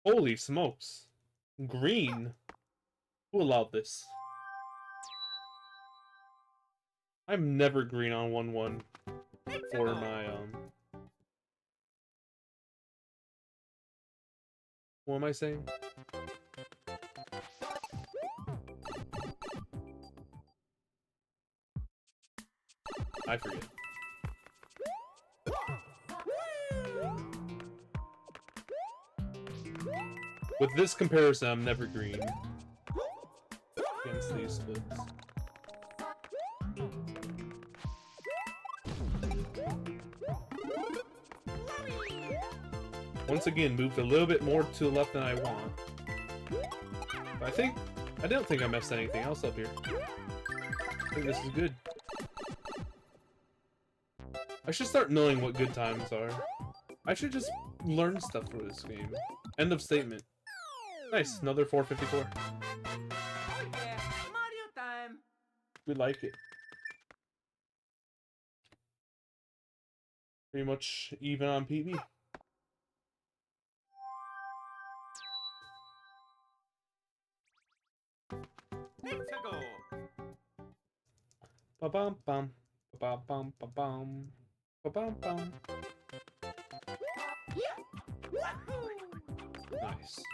Holy smokes. Green. Who allowed this? I'm never green on 1-1 for my what am I saying? I forget. With this comparison, I'm never green against these splits. Once again, moved a little bit more to the left than I want. But I don't think I messed anything else up here. I think this is good. I should start knowing what good times are. I should just learn stuff for this game. End of statement. Nice, another 454. Oh yeah, Mario time. We like it. Pretty much even on PB. Let's go. Ba bum bum, ba bum ba bum, ba bum bum. Nice.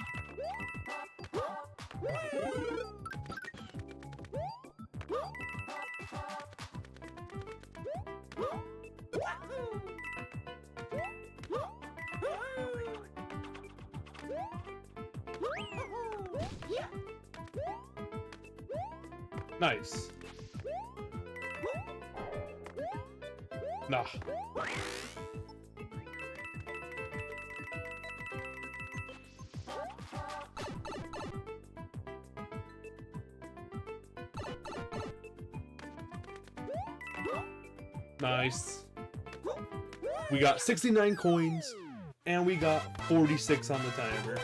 Nice. Nah. Nice. We got 69 coins, and we got 46 on the timer.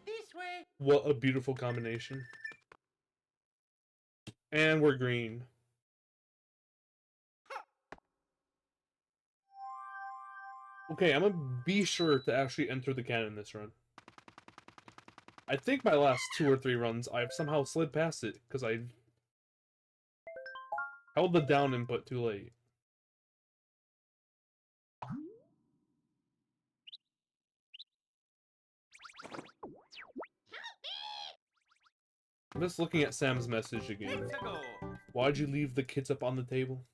This way. What a beautiful combination. And we're green. Okay, I'm gonna be sure to actually enter the cannon this run. I think my last 2 or 3 runs, I've somehow slid past it, because I held the down input too late. I'm just looking at Sam's message again. Let's go. Why'd you leave the kids up on the table?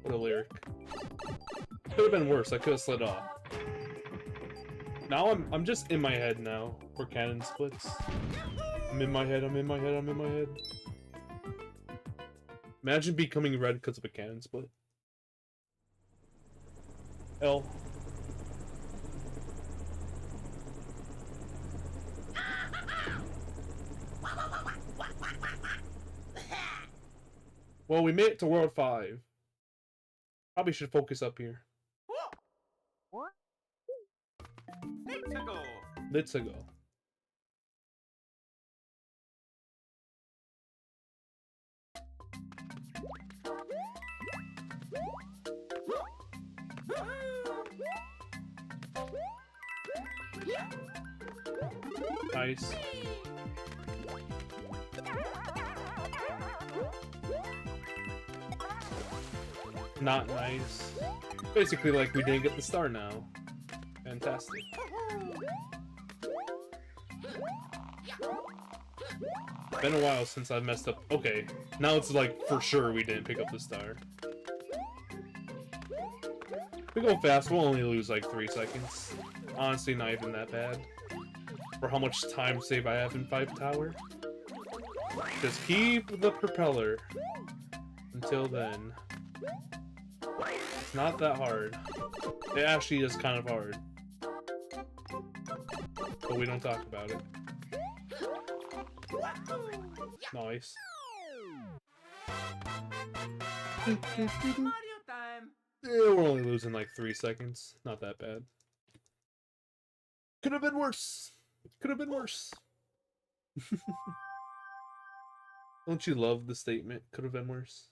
What a lyric. Could have been worse, I could have slid off. Now I'm just in my head now for cannon splits. I'm in my head, I'm in my head, I'm in my head. Imagine becoming red because of a cannon split. L. Well, we made it to World 5. Probably should focus up here. Let's go. Let's go. Nice. Not nice. Basically like we didn't get the star now. Fantastic. Been a while since I messed up. Okay, now it's like for sure we didn't pick up the star. If we go fast, we'll only lose like 3 seconds. Honestly, not even that bad. For how much time save I have in 5 tower. Just keep the propeller. Until then. It's not that hard. It actually is kind of hard. But we don't talk about it. Nice. Mario time. Yeah, we're only losing like 3 seconds. Not that bad. Could have been worse. Could have been worse. Don't you love the statement? Could have been worse.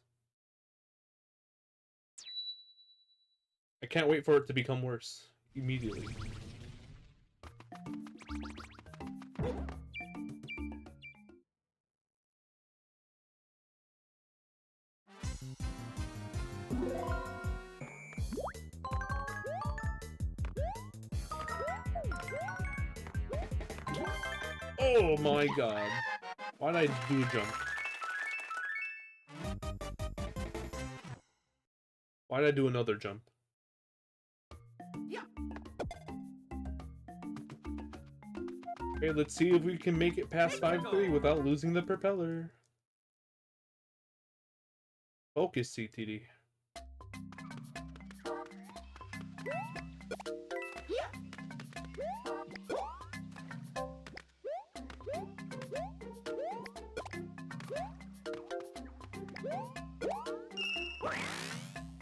I can't wait for it to become worse. Immediately. Oh my god. Why did I do a jump? Why did I do another jump? Yeah. Okay, let's see if we can make it past 5-3 without losing the propeller. Focus, CTD.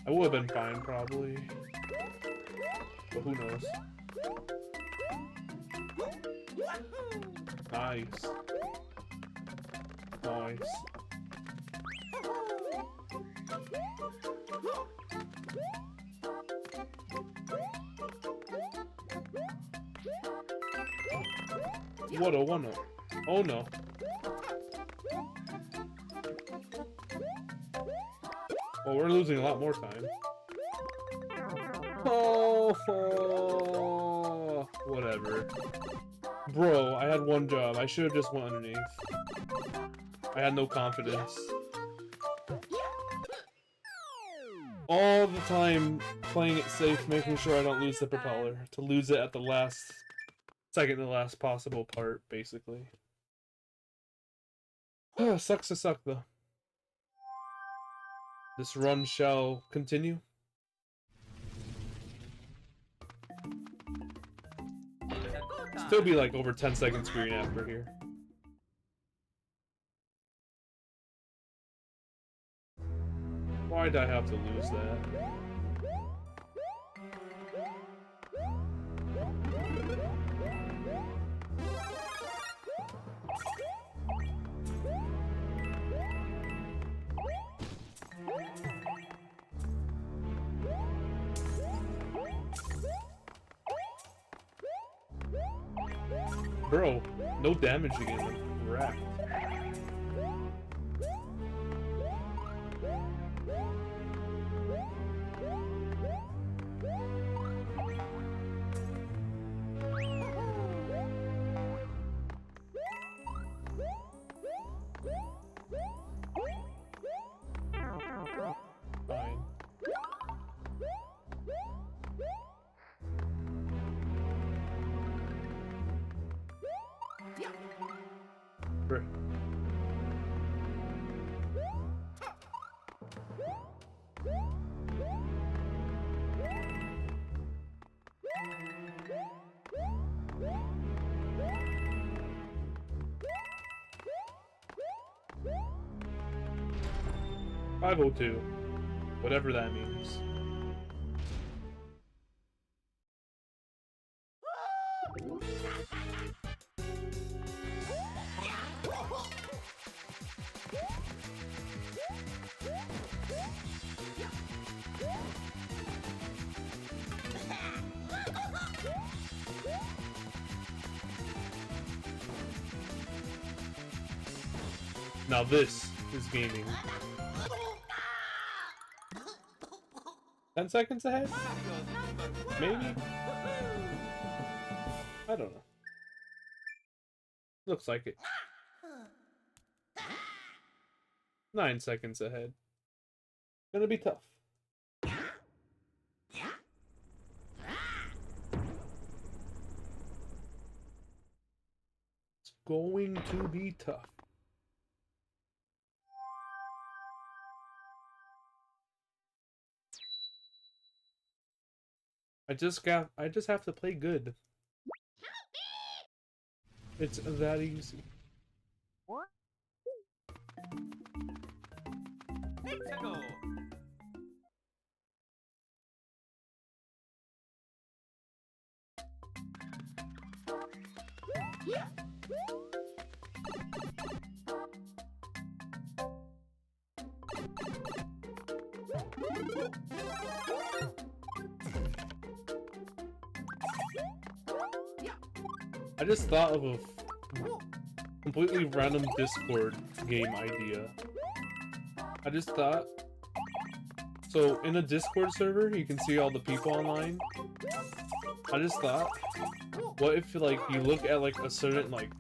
I would have been fine, probably. But who knows? Nice. Nice. What a one-up. Oh no. Well, we're losing a lot more time. Oh, whatever. Bro, I had one job. I should have just went underneath. I had no confidence. All the time playing it safe, making sure I don't lose the propeller. To lose it at the last, second to last possible part, basically. Sucks to suck, though. This run shall continue. Still be like over 10 seconds green after here. Why did I have to lose that? Bro, no damage again. I'm wrecked. Fine. Bruh. 502. Whatever that means. Now this is gaming. 10 seconds ahead? Maybe? I don't know. Looks like it. 9 seconds ahead. Gonna be tough. It's going to be tough. I just have to play good. It's that easy. Let's go. I just thought of a completely random Discord game idea. I just thought, so in a Discord server, you can see all the people online. I just thought, what if like you look at like a certain like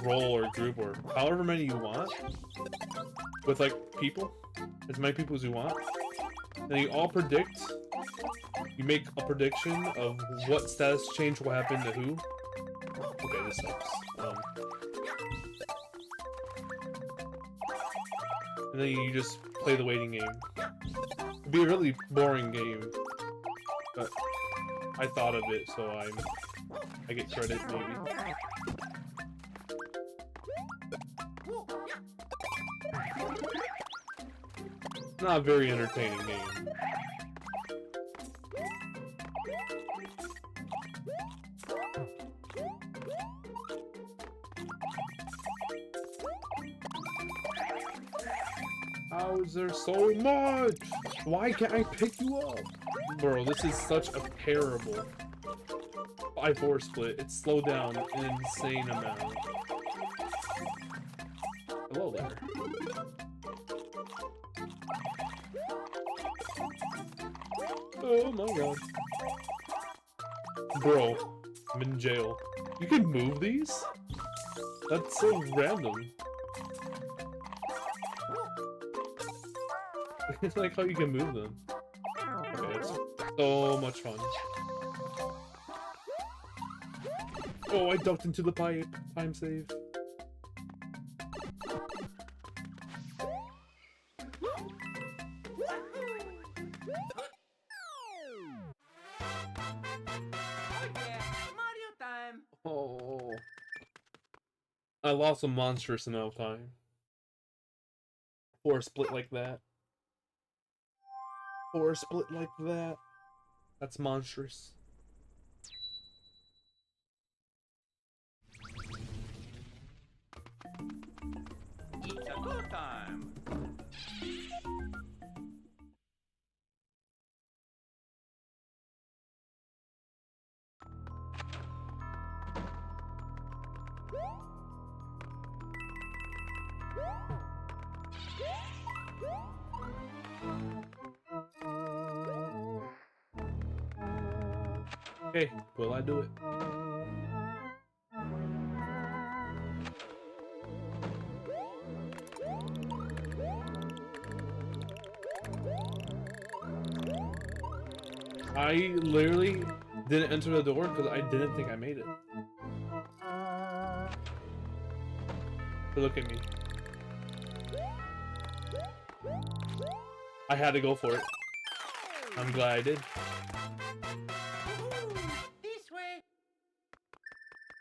role or group or however many you want, with like people, as many people as you want, then you all predict, you make a prediction of what status change will happen to who. Okay, this sucks. And then you just play the waiting game. It'd be a really boring game, but I thought of it, so I get credit maybe. Not a very entertaining game. How is there so much? Why can't I pick you up? Bro, this is such a terrible 5-4 split. It's slowed down an insane amount. Hello there. Oh my god. Bro, I'm in jail. You can move these? That's so random. It's like how you can move them. Okay, it's so much fun. Oh, I ducked into the pipe. Time save. Mario time. Oh. I lost a monstrous amount of time. For a split like that. For a split like that. That's monstrous. It's a go time. Okay, will I do it? I literally didn't enter the door because I didn't think I made it. But look at me. I had to go for it. I'm glad I did. This way.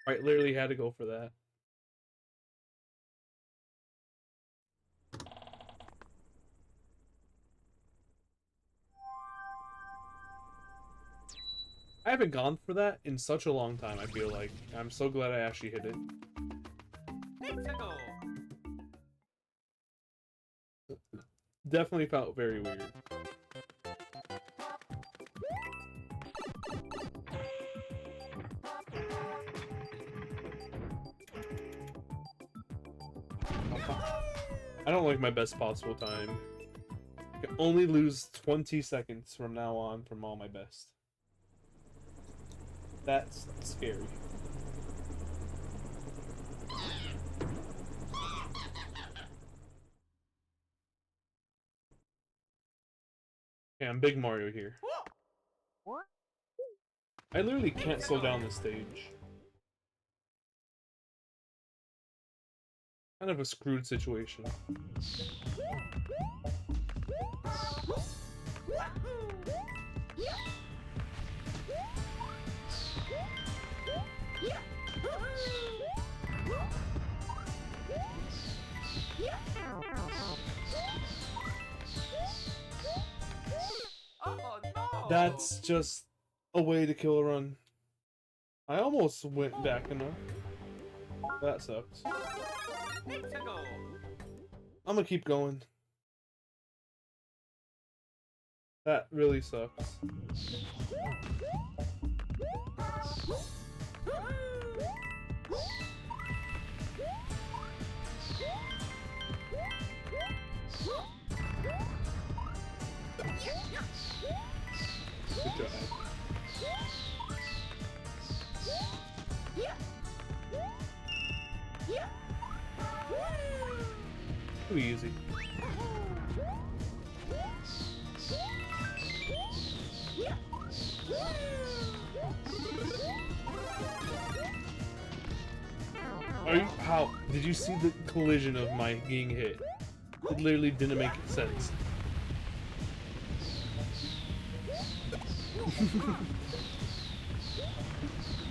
I literally had to go for that. I haven't gone for that in such a long time, I feel like. I'm so glad I actually hit it. Let's go. Definitely felt very weird. I don't like my best possible time. I can only lose 20 seconds from now on from all my best. That's scary. Okay, I'm Big Mario here. I literally can't slow down this stage. Kind of a screwed situation. Oh no! That's just a way to kill a run. I almost went back enough. That sucks. Let's go. I'm gonna keep going. That really sucks. Good job. Too easy. Are you, how did you see the collision of my getting hit? It literally didn't make sense.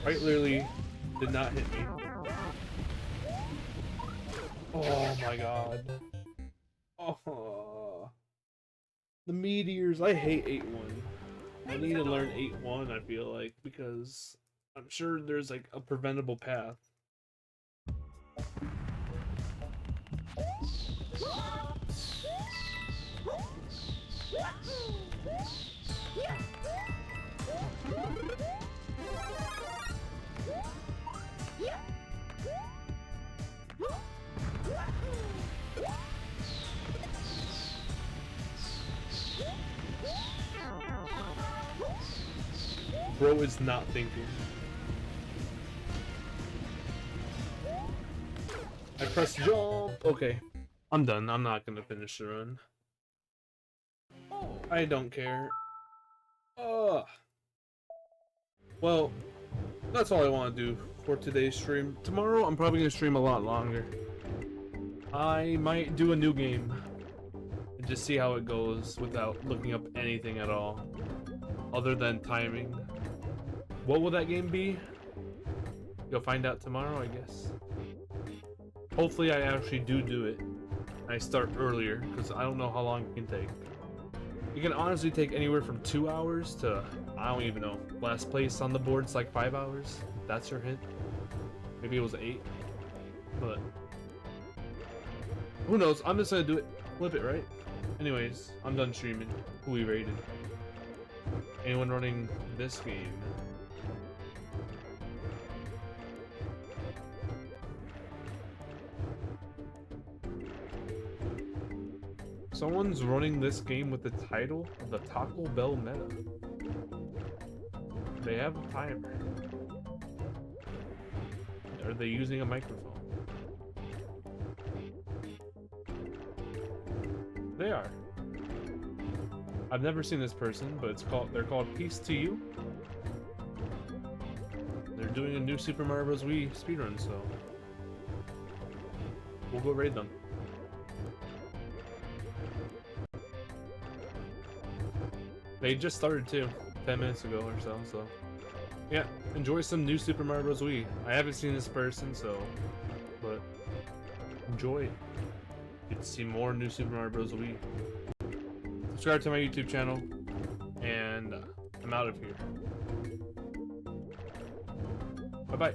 Right, literally did not hit me. Oh my god. Oh, the meteors. I hate 8-1. I need to learn 8-1, I feel like, because I'm sure there's like a preventable path. Bro is not thinking. I press jump. Okay. I'm done. I'm not gonna finish the run. I don't care. Well, that's all I want to do for today's stream. Tomorrow, I'm probably gonna stream a lot longer. I might do a new game and just see how it goes without looking up anything at all, other than timing. What will that game be? You'll find out tomorrow, I guess. Hopefully I actually do it. I start earlier, because I don't know how long it can take. It can honestly take anywhere from 2 hours to, I don't even know. Last place on the board's like 5 hours. That's your hint. Maybe it was 8. But who knows? I'm just gonna do it. Flip it, right? Anyways, I'm done streaming. Who we rated? Anyone running this game? Someone's running this game with the title of the Taco Bell meta. They have a timer. Are they using a microphone? They are. I've never seen this person, but they're called Peace to You. They're doing a new Super Mario Bros. Wii speedrun, so we'll go raid them. They just started too, 10 minutes ago or so, yeah, enjoy some new Super Mario Bros. Wii. I haven't seen this person, but enjoy it. Get to see more new Super Mario Bros. Wii. Subscribe to my YouTube channel, and I'm out of here. Bye-bye.